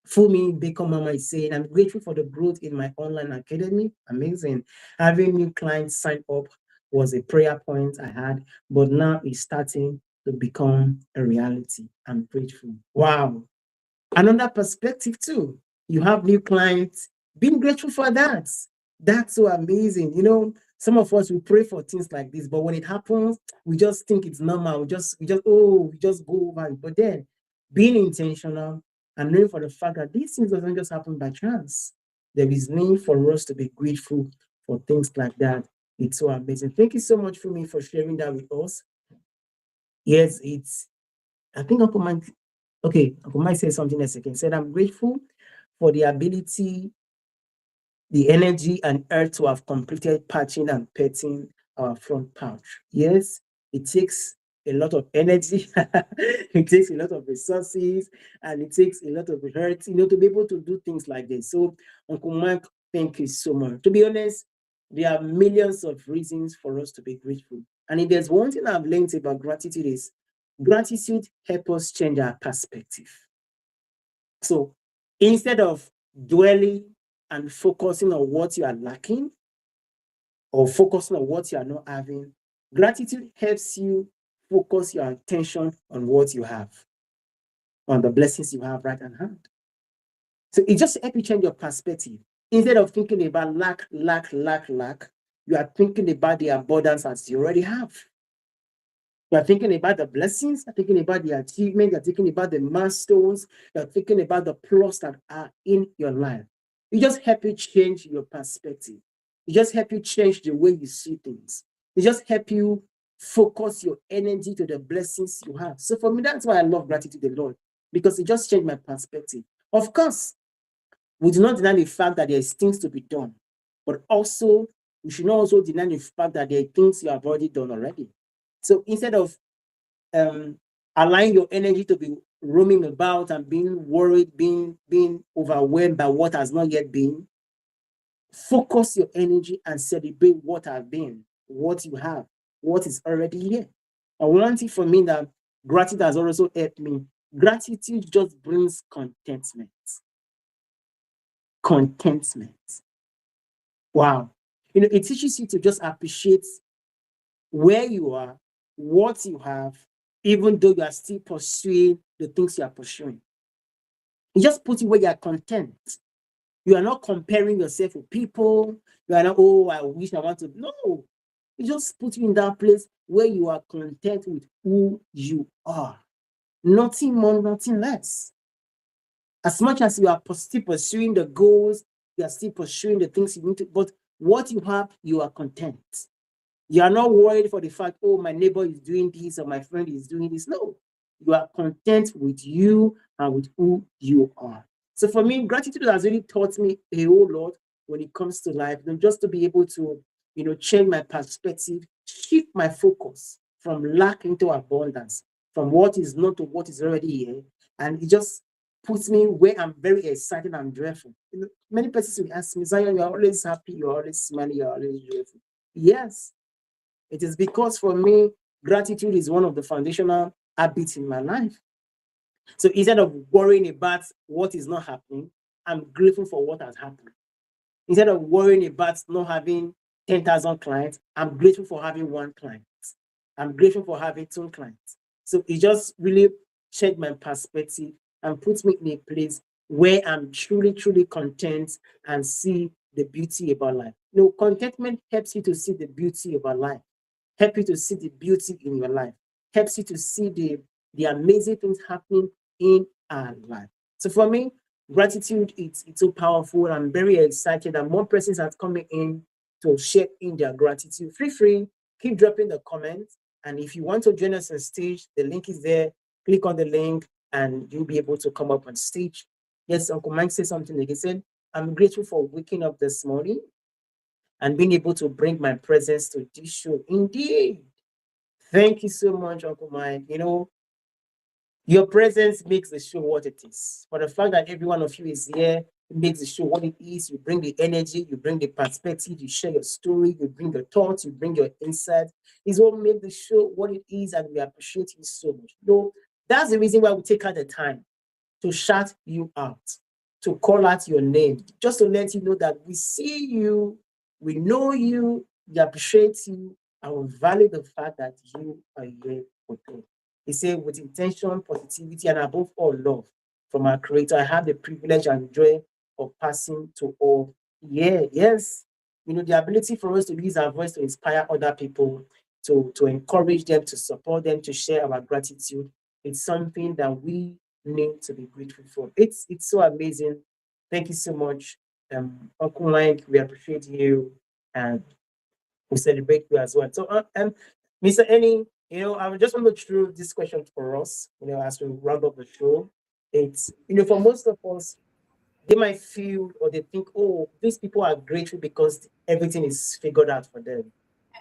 Fumi Bacon Mama is saying, I'm grateful for the growth in my online academy. Amazing. Having new clients sign up was a prayer point I had, but now it's starting to become a reality. I'm grateful. Wow. Another perspective too. You have new clients. Being grateful for that. That's so amazing. Some of us will pray for things like this, but when it happens, we just think it's normal. We just go over it. But then being intentional and knowing for the fact that these things doesn't just happen by chance. There is need for us to be grateful for things like that. It's so amazing. Thank you so much, Fumi, for sharing that with us. Yes, I think Uncle Mike said something else again. Said, I'm grateful for the ability, the energy and earth to have completed patching and petting our front porch. Yes, it takes a lot of energy, it takes a lot of resources, and it takes a lot of hurt, to be able to do things like this. So, Uncle Mike, thank you so much. To be honest, there are millions of reasons for us to be grateful. And if there's one thing I've learned about gratitude is gratitude helps us change our perspective. So instead of dwelling and focusing on what you are lacking or focusing on what you are not having, gratitude helps you focus your attention on what you have, on the blessings you have right at hand. So it just helps you change your perspective. Instead of thinking about lack, you are thinking about the abundance that you already have. You are thinking about the blessings, you're thinking about the achievement, you're thinking about the milestones, you're thinking about the plus that are in your life. It just helps you change your perspective. It just helps you change the way you see things. It just helps you focus your energy to the blessings you have. So for me, that's why I love gratitude to the Lord, because it just changed my perspective. Of course, we do not deny the fact that there is things to be done, but also we should not also deny the fact that there are things you have already done already. So instead of allowing your energy to be roaming about and being worried, being overwhelmed by what has not yet been, Focus your energy and celebrate what have been, what you have, what is already here. And one thing for me that gratitude has also helped me, gratitude just brings contentment. Contentment. Wow. It teaches you to just appreciate where you are, what you have, even though you are still pursuing the things you are pursuing. It just puts you where you are content. You are not comparing yourself with people. You are not, oh, I wish I want to. No. It just puts you in that place where you are content with who you are. Nothing more, nothing less. As much as you are still pursuing the goals, you are still pursuing the things you need to, but what you have, you are content. You are not worried for the fact, oh, my neighbor is doing this or my friend is doing this. No, you are content with you and with who you are. So for me, gratitude has really taught me a whole lot when it comes to life, just to be able to, change my perspective, shift my focus from lack into abundance, from what is not to what is already here. And it just puts me where I'm very excited and joyful. Many persons will ask me, Zion, you're always happy, you're always smiling, you're always joyful. Yes, it is because for me, gratitude is one of the foundational habits in my life. So instead of worrying about what is not happening, I'm grateful for what has happened. Instead of worrying about not having 10,000 clients, I'm grateful for having one client. I'm grateful for having 2 clients. So it just really changed my perspective and puts me in a place where I'm truly, truly content and see the beauty about life. Contentment helps you to see the beauty about life, helps you to see the beauty in your life, helps you to see the amazing things happening in our life. So for me, gratitude, it's so powerful. I'm very excited that more persons are coming in to share in their gratitude. Feel free, keep dropping the comments. And if you want to join us on stage, the link is there. Click on the link and you'll be able to come up on stage. Yes, Uncle Mike said something like he said, I'm grateful for waking up this morning and being able to bring my presence to this show. Indeed. Thank you so much, Uncle Mike. Your presence makes the show what it is. For the fact that every one of you is here, it makes the show what it is. You bring the energy, you bring the perspective, you share your story, you bring your thoughts, you bring your insights. It's what makes the show what it is, and we appreciate you so much. That's the reason why we take out the time to shout you out, to call out your name, just to let you know that we see you, we know you, we appreciate you, and we value the fact that you are here with us. He said, with intention, positivity, and above all, love from our Creator, I have the privilege and joy of passing to all. Yes. The ability for us to use our voice to inspire other people, to encourage them, to support them, to share our gratitude. It's something that we need to be grateful for. It's so amazing. Thank you so much. Uncle Mike, we appreciate you and we celebrate you as well. So, Mr. Eni, I just want to throw this question for us, as we round up the show. It's, for most of us, they might feel or they think, oh, these people are grateful because everything is figured out for them.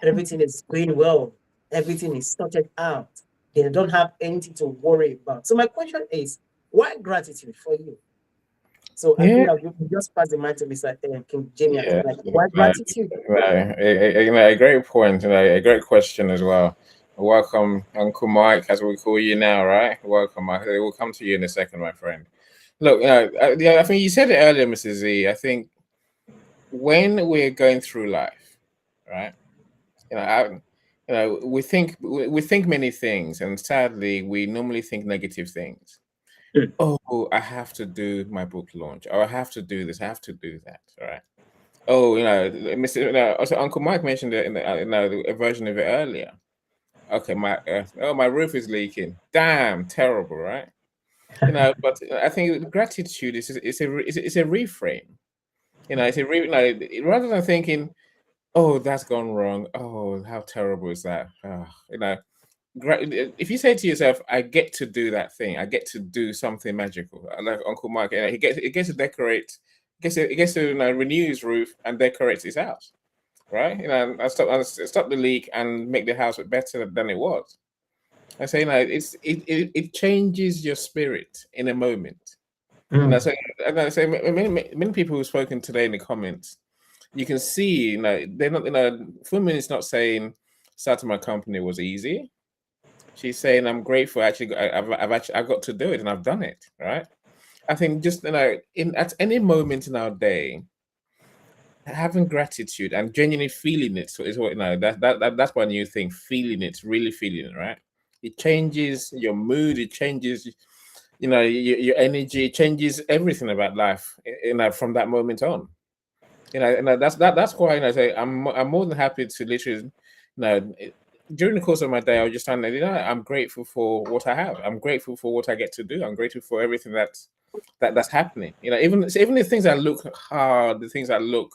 Everything is going well. Everything is sorted out. They don't have anything to worry about. So my question is, why gratitude for you? So I think I'll just pass the mic to Mr. King Jamie. Yeah, Why gratitude? a great point, a great question as well. Welcome, Uncle Mike, as we call you now, right? Welcome. We'll come to you in a second, my friend. Look, I think you said it earlier, Mrs. Z. I think when we're going through life, right? We think many things, and sadly, we normally think negative things. Oh, I have to do my book launch, or I have to do this, I have to do that, right? Oh, also Uncle Mike mentioned it in a version of it earlier. Okay, my roof is leaking. Damn, terrible, right? But I think gratitude is a reframe. Rather than thinking, oh, that's gone wrong. Oh, how terrible is that? If you say to yourself, I get to do that thing, I get to do something magical, like Uncle Mike, he gets to decorate, he gets to renew his roof and decorate his house, right? And stop the leak and make the house better than it was. I say, it changes your spirit in a moment. And I say many people who've spoken today in the comments, you can see, they're not, Funmin is not saying starting my company was easy. She's saying I'm grateful. Actually, I've got to do it, and I've done it. Right. I think just at any moment in our day, having gratitude and genuinely feeling it is what that's my new thing. Feeling it, really feeling it. Right. It changes your mood. It changes, your energy. It changes everything about life. From that moment on. That's why I say I'm more than happy to literally, during the course of my day, I'll just stand there. I'm grateful for what I have. I'm grateful for what I get to do. I'm grateful for everything that's happening. Even the things that look hard, the things that look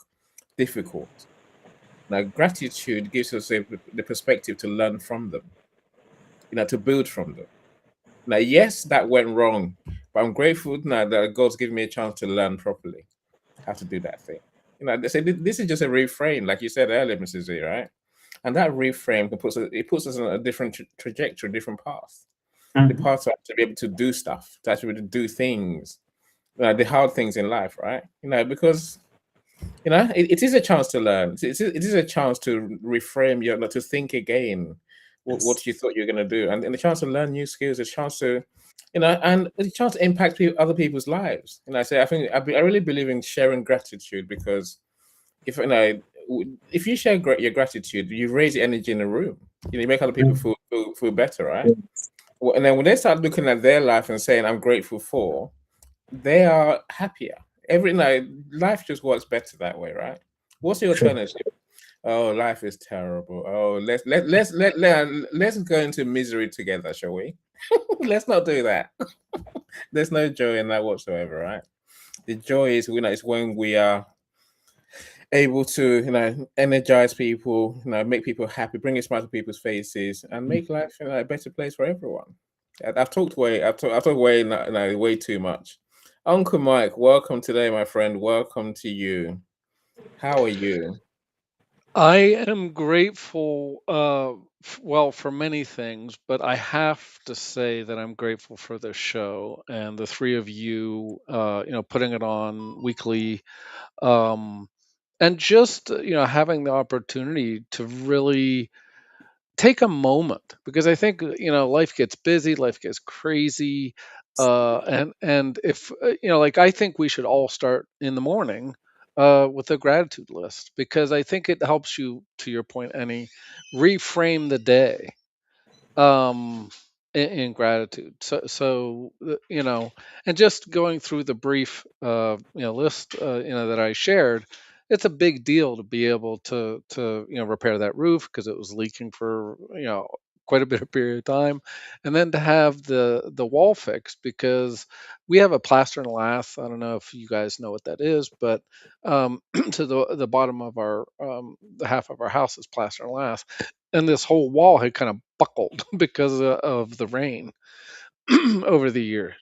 difficult. Now, gratitude gives us the perspective to learn from them. To build from them. Now, yes, that went wrong, but I'm grateful now that God's given me a chance to learn properly how to do that thing. They say this is just a reframe, like you said earlier, Mrs. Z, right? And that reframe puts us on a different trajectory, different path. The path to be able to do stuff, to actually be able to do things, the hard things in life, right? Because it is a chance to learn. It is a chance to reframe to think again what you thought you were going to do, and a chance to learn new skills, a chance to, and a chance to impact other people's lives. I think I really believe in sharing gratitude, because if you share your gratitude, you raise the energy in the room. You make other people feel better, right? Well, and then when they start looking at their life and saying, "I'm grateful for," they are happier. Every night, life just works better that way, right? What's the alternative? Oh, life is terrible. Oh, let's go into misery together, shall we? Let's not do that. There's no joy in that whatsoever, right? The joy is, is when we are able to, energize people, make people happy, bring a smile to people's faces, and make life a better place for everyone. I've talked way too much. Uncle Mike, welcome today, my friend. Welcome to you. How are you? I am grateful, well, for many things, but I have to say that I'm grateful for this show and the three of you, putting it on weekly, um, and just, having the opportunity to really take a moment, because I think, life gets busy, life gets crazy, and if like, I think we should all start in the morning with a gratitude list, because I think it helps you, to your point, Annie, reframe the day in gratitude. And just going through the brief list that I shared, it's a big deal to be able to repair that roof because it was leaking for quite a bit of period of time, and then to have the wall fixed because we have a plaster and lath. I don't know if you guys know what that is, but to the bottom of our the half of our house is plaster and lath, and this whole wall had kind of buckled because of the rain over the year.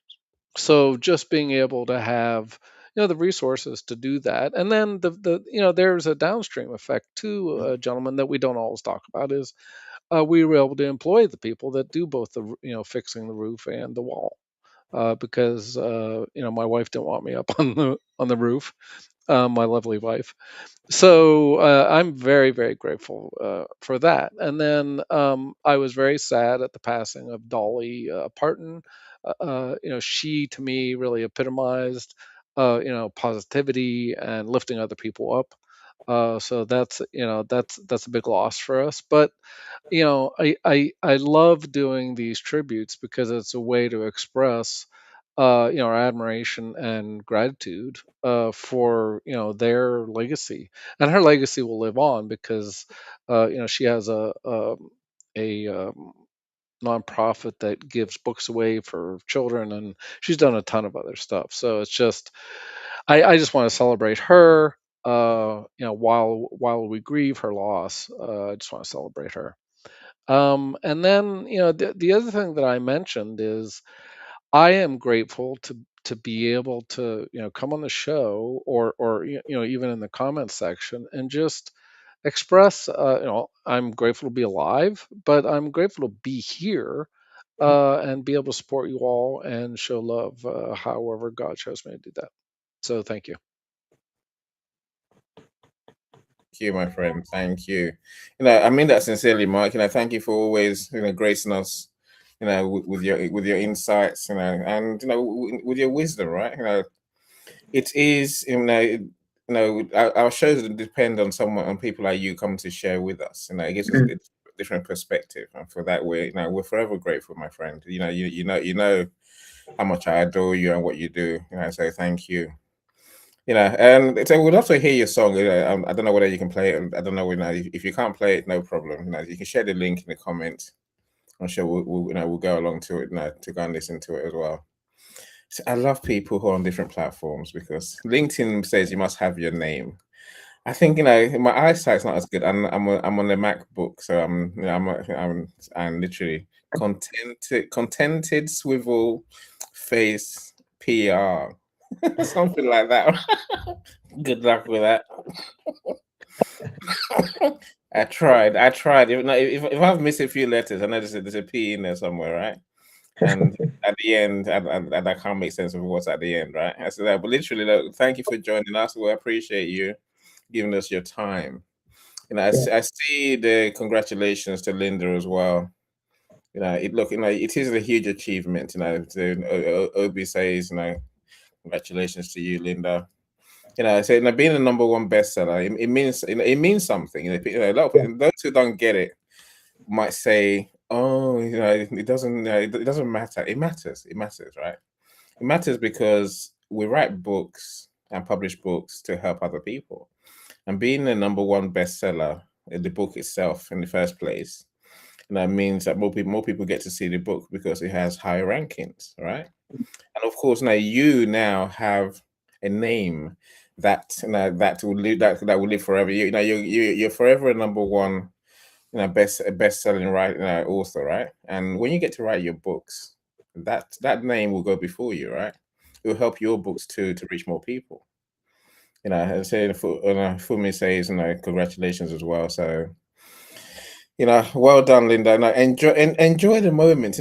So just being able to have the resources to do that, and then there's a downstream effect too, gentlemen, that we don't always talk about is we were able to employ the people that do both the fixing the roof and the wall. Because my wife didn't want me up on the roof, my lovely wife. So I'm very, very grateful for that. And then I was very sad at the passing of Dolly Parton. She to me really epitomized, positivity and lifting other people up. So that's a big loss for us. But I love doing these tributes because it's a way to express our admiration and gratitude for their legacy, and her legacy will live on because she has a nonprofit that gives books away for children, and she's done a ton of other stuff. So it's just I just want to celebrate her. While we grieve her loss, I just want to celebrate her. And then the other thing that I mentioned is I am grateful to be able to come on the show or even in the comments section and just express I'm grateful to be alive, but I'm grateful to be here and be able to support you all and show love however God chose me to do that. So thank you. you, my friend. Thank you. I mean that sincerely, Mark. Thank you for always, gracing us, with your insights, and with your wisdom, right? It is, our shows depend on someone, on people like you coming to share with us. It gives us a different perspective, and for that, we're forever grateful, my friend. You know how much I adore you and what you do. So thank you. And so we'd love to hear your song. I don't know whether you can play it. I don't know. If you can't play it, no problem. You can share the link in the comments. I'm sure we'll go along to it to go and listen to it as well. So I love people who are on different platforms because LinkedIn says you must have your name. I think my eyesight's not as good. I'm on a MacBook, so I'm literally contented swivel face PR, something like that. Good luck with that. I tried. If I've missed a few letters, I know there's a P in there somewhere, right? And at the end, and I can't make sense of what's at the end, right? I said that, but literally, look, thank you for joining us. We appreciate you giving us your time. I see the congratulations to Linda as well. It is a huge achievement. Obi says, congratulations to you, Linda. So being a number one bestseller, it means something. A lot of people, those who don't get it might say, "Oh, it doesn't, it doesn't matter." It matters. It matters, right? It matters because we write books and publish books to help other people, and being a number one bestseller in the book itself in the first place, means that more people get to see the book because it has higher rankings, right? And of course, you now have a name that that will live that will live forever. You're forever a number one, best selling author, right? And when you get to write your books, that name will go before you, right? It will help your books to reach more people. And say Fumi says, congratulations as well. So well done, Linda. Enjoy the moment.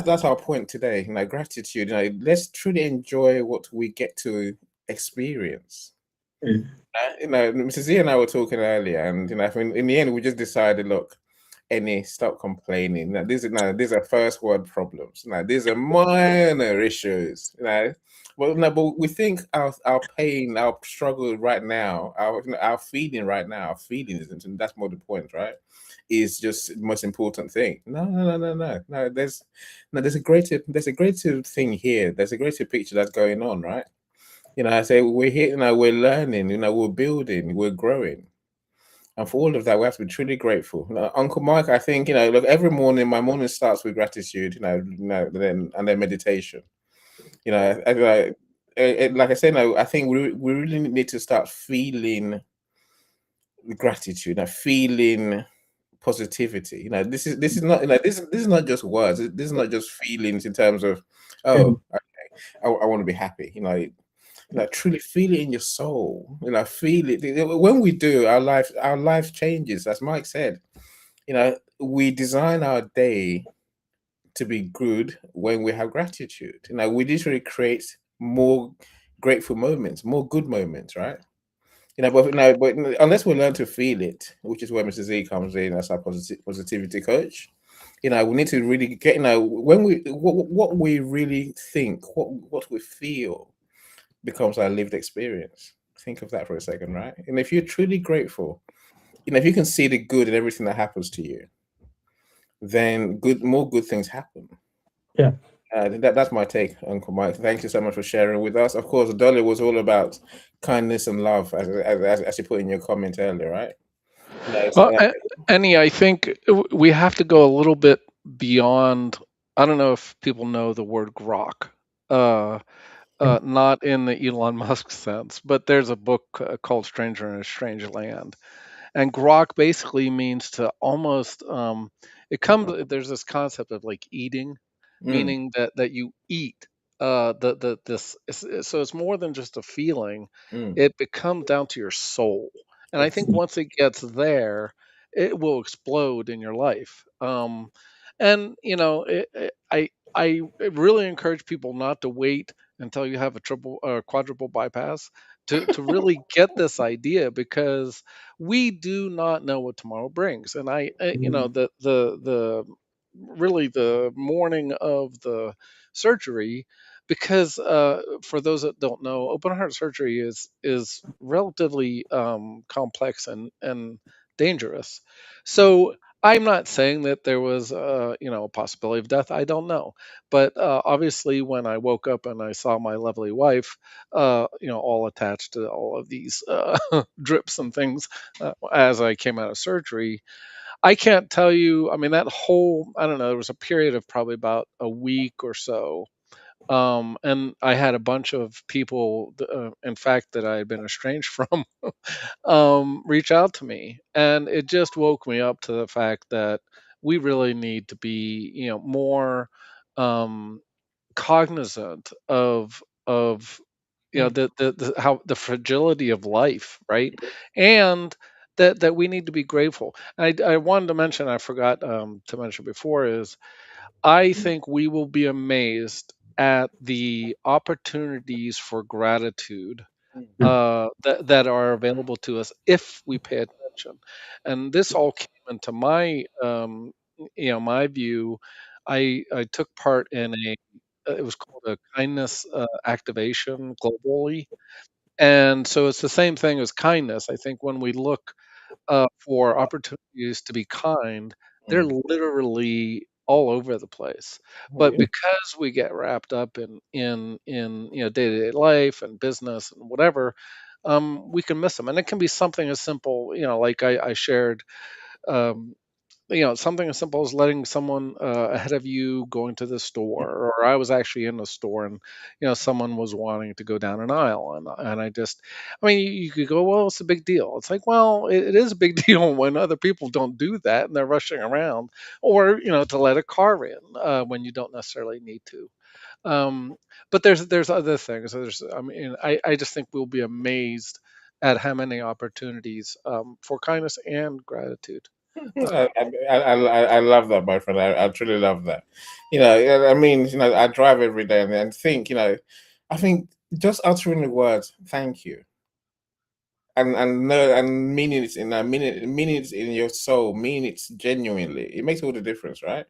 That's our point today. Gratitude. Let's truly enjoy what we get to experience. Mrs. Z and I were talking earlier, and in the end, we just decided, look, stop complaining. These are first world problems. These are minor issues. But we think our pain, our struggle right now, our feeling right now, our feelings, and that's more the point, right? Is just the most important thing. No. There's a greater thing here. There's a greater picture that's going on, right? I say we're here. We're learning. We're building. We're growing. And for all of that, we have to be truly grateful. Uncle Mike, I think, look, every morning, my morning starts with gratitude, then meditation. Like I said, I think we really need to start feeling gratitude, feeling positivity. This is not this is not just words. This is not just feelings in terms of, oh, okay, I want to be happy. Truly feel it in your soul. Feel it. When we do, our life changes. As Mike said, we design our day to be good when we have gratitude. We literally create more grateful moments, more good moments, right? But unless we learn to feel it, which is where Mr. Z comes in as our positivity coach, we need to really get, when what we really think, what we feel becomes our lived experience. Think of that for a second, right? And if you're truly grateful, if you can see the good in everything that happens to you, then more good things happen. Yeah. That's my take, Uncle Mike. Thank you so much for sharing with us. Of course, Dolly was all about kindness and love, as you put in your comment earlier, right? Well, Annie, I think we have to go a little bit beyond. I don't know if people know the word grok. Not in the Elon Musk sense, but there's a book called Stranger in a Strange Land. And grok basically means to almost, there's this concept of like eating, meaning that you eat. So it's more than just a feeling. It becomes down to your soul. And I think once it gets there, it will explode in your life. And I really encourage people not to wait until you have a quadruple bypass to really get this idea, because we do not know what tomorrow brings. And the really the morning of the surgery, because for those that don't know, open heart surgery is relatively complex and dangerous. So I'm not saying that there was a possibility of death. I don't know, but obviously when I woke up and I saw my lovely wife, all attached to all of these drips and things as I came out of surgery, I can't tell you. I mean, that whole, I don't know, there was a period of probably about a week or so. And I had a bunch of people, in fact, that I had been estranged from, reach out to me. And it just woke me up to the fact that we really need to be, more um, cognizant of the how the fragility of life, right? And that we need to be grateful. I wanted to mention, I forgot to mention before, is I think we will be amazed at the opportunities for gratitude that are available to us if we pay attention. And this all came into my my view. I took part in it was called a kindness activation globally, and so it's the same thing as kindness. I think when we look for opportunities to be kind, they're Mm. literally all over the place. But Yeah. because we get wrapped up in day-to-day life and business and whatever, we can miss them. And it can be something as simple, like I shared, um, something as simple as letting someone ahead of you going to the store, or I was actually in the store and someone was wanting to go down an aisle, and I mean, you could go, well, it's a big deal. It's like, well, it is a big deal when other people don't do that and they're rushing around, or to let a car in when you don't necessarily need to. Um, but there's other things. I just think we'll be amazed at how many opportunities for kindness and gratitude. I love that, my friend. I truly love that. I mean, I drive every day and think, I think just uttering the words "thank you" and no and meaning it meaning it in your soul, meaning it genuinely, it makes all the difference, right?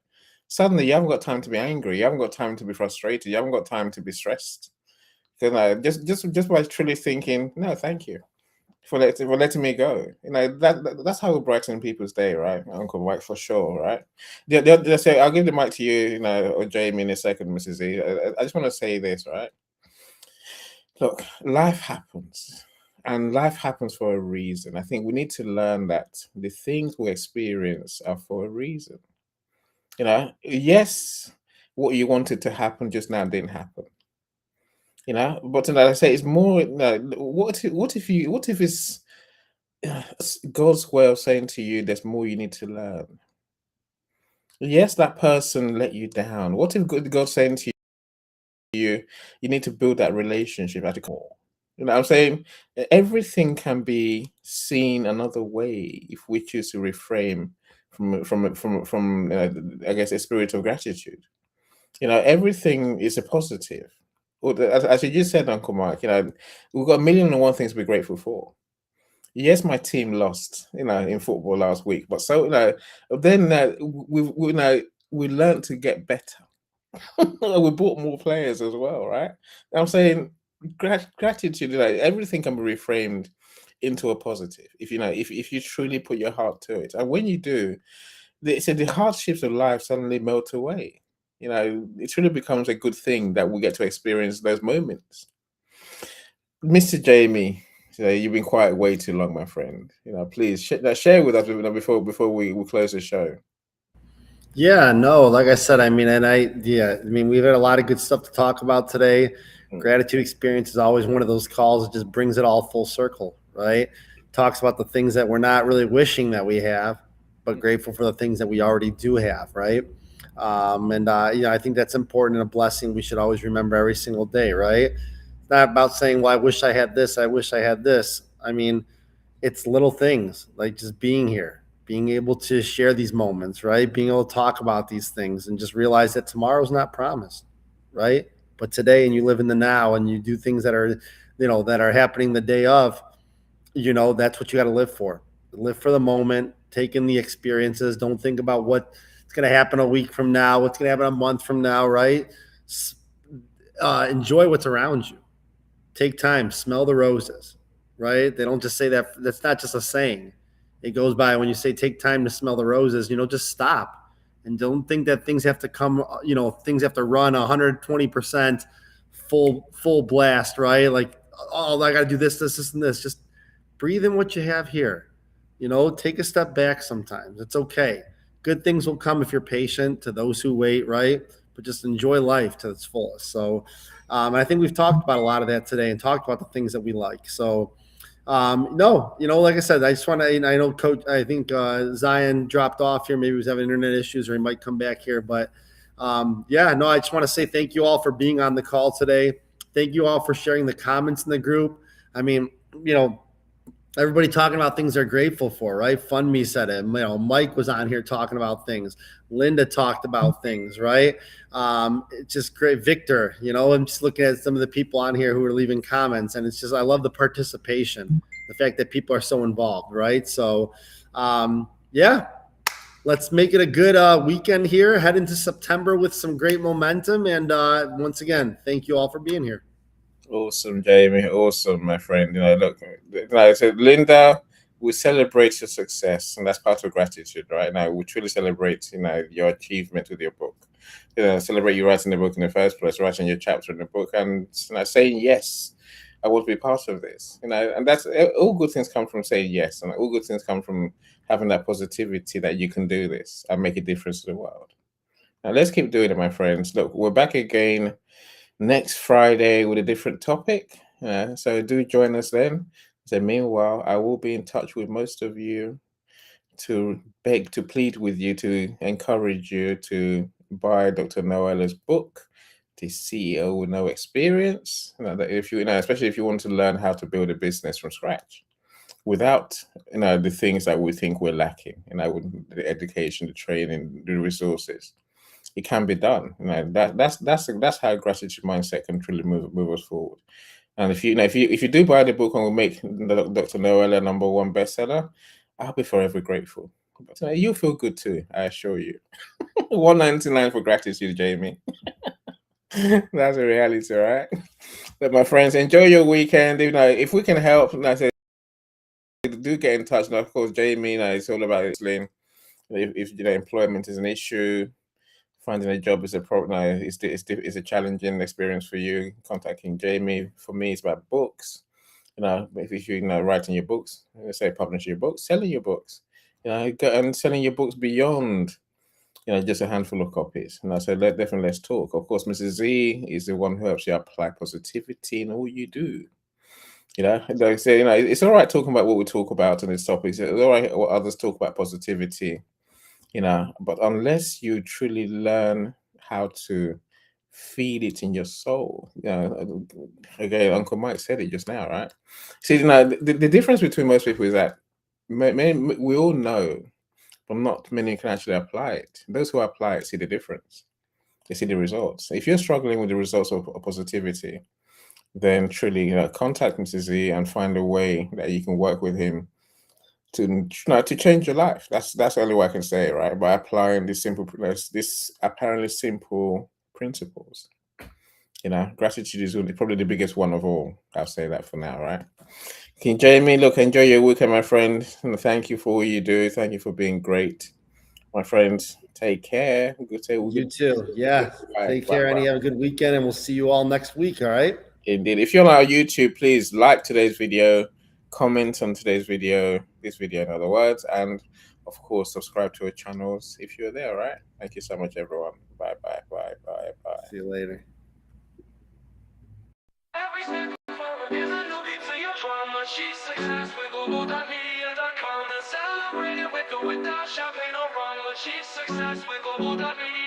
Suddenly, you haven't got time to be angry. You haven't got time to be frustrated. You haven't got time to be stressed. Just by truly thinking, no, thank you for letting me go. That's how we brighten people's day, right, Uncle Mike, for sure, right? So I'll give the mic to you, or Jamie in a second, Mrs. Z. I just want to say this, right? Look, life happens, and life happens for a reason. I think we need to learn that the things we experience are for a reason. Yes, what you wanted to happen just now didn't happen. But like I say, it's more. What if it's God's way of saying to you, there's more you need to learn. Yes, that person let you down. What if God's saying to you, you need to build that relationship at the core? You know what I'm saying? Everything can be seen another way if we choose to reframe from I guess a spirit of gratitude. Everything is a positive. Well, as you just said, Uncle Mark, we've got a million and one things to be grateful for. Yes, my team lost, in football last week, but so then we learned to get better. We bought more players as well, right? I'm saying gratitude, everything can be reframed into a positive if you truly put your heart to it, and when you do, the hardships of life suddenly melt away. It really becomes a good thing that we get to experience those moments. Mr. Jamie, you've been quiet way too long, my friend. Please share with us before we close the show. Yeah, no, like I said, I mean, we've had a lot of good stuff to talk about today. Gratitude experience is always one of those calls that just brings it all full circle, right? Talks about the things that we're not really wishing that we have, but grateful for the things that we already do have, right? I think that's important and a blessing we should always remember every single day, right? It's not about saying, well, I wish I had this, I wish I had this. I mean, it's little things like just being here, being able to share these moments, right? Being able to talk about these things and just realize that tomorrow's not promised, right? But today, and you live in the now and you do things that that are happening the day of, that's what you got to live for. Live for the moment, take in the experiences. Don't think about what's going to happen a week from now, what's going to happen a month from now, right? Enjoy what's around you. Take time, smell the roses, right? They don't just say that. That's not just a saying. It goes by when you say take time to smell the roses, just stop and don't think that things have to come, things have to run 120% full blast, right? Like, oh, I got to do this, and this. Just breathe in what you have here. Take a step back sometimes. It's okay. Good things will come if you're patient, to those who wait, right? But just enjoy life to its fullest. So I think we've talked about a lot of that today and talked about the things that we like. So no, like I said, I just want to, I know Coach, I think Zion dropped off here. Maybe he was having internet issues or he might come back here. But I just want to say thank you all for being on the call today. Thank you all for sharing the comments in the group. I mean, everybody talking about things they're grateful for, right? Fund Me said it. Mike was on here talking about things. Linda talked about things, right? It's just great. Victor, I'm just looking at some of the people on here who are leaving comments, and it's just, I love the participation, the fact that people are so involved, right? So, let's make it a good weekend here. Head into September with some great momentum. And once again, thank you all for being here. Awesome, Jamie. Awesome, my friend. Look, like I said, Linda, we celebrate your success, and that's part of gratitude, right? Now, we truly celebrate, your achievement with your book. Celebrate you writing the book in the first place, writing your chapter in the book, and saying yes, I want to be part of this. And that's all good things come from saying yes, and all good things come from having that positivity that you can do this and make a difference to the world. Now, let's keep doing it, my friends. Look, we're back again next Friday with a different topic. So do join us then. So meanwhile, I will be in touch with most of you to plead with you, to encourage you to buy Dr. Noella's book, The CEO with No Experience. That if you, especially if you want to learn how to build a business from scratch without, the things that we think we're lacking, with the education, the training, the resources. It can be done. That's how gratitude mindset can truly move us forward. And if you do buy the book and will make Dr. Noella #1 bestseller, I'll be forever grateful. But you'll feel good too, I assure you. $1.99 for gratitude, Jamie. That's a reality, right? But my friends, enjoy your weekend. If we can help, do get in touch. Now, of course, Jamie, it's all about listening. If employment is an issue, finding a job is a problem. It's a challenging experience for you. Contacting Jamie, for me, it's about books. If you're writing your books, let's say publishing your books, selling your books, and selling your books beyond, just a handful of copies. So definitely let's talk. Of course, Mrs. Z is the one who helps you apply positivity in all you do. Like I say, it's all right talking about what we talk about on these topics. It's all right what others talk about positivity. But unless you truly learn how to feed it in your soul, again, Uncle Mike said it just now, right? See, the difference between most people is that we all know, but not many can actually apply it. Those who apply it see the difference. They see the results. If you're struggling with the results of positivity, then truly, contact Mr. Z and find a way that you can work with him to change your life. That's the only way I can say it, right? By applying this apparently simple principles. Gratitude is probably the biggest one of all. I'll say that for now, right? Okay, Jamie, look, enjoy your weekend, my friend. And thank you for all you do. Thank you for being great, my friends. Take care. You too. Yeah. Take care, and have a good weekend, and we'll see you all next week. All right. Indeed. If you're on our YouTube, please like today's video, comment on today's video, this video in other words, and of course subscribe to our channels if you're there. Right? Thank you so much, everyone. Bye. See you later. Every step forward is a new beat to your drama. She's success with global.media.com. And celebrate it with or without champagne or rum. She's success with global.media.com.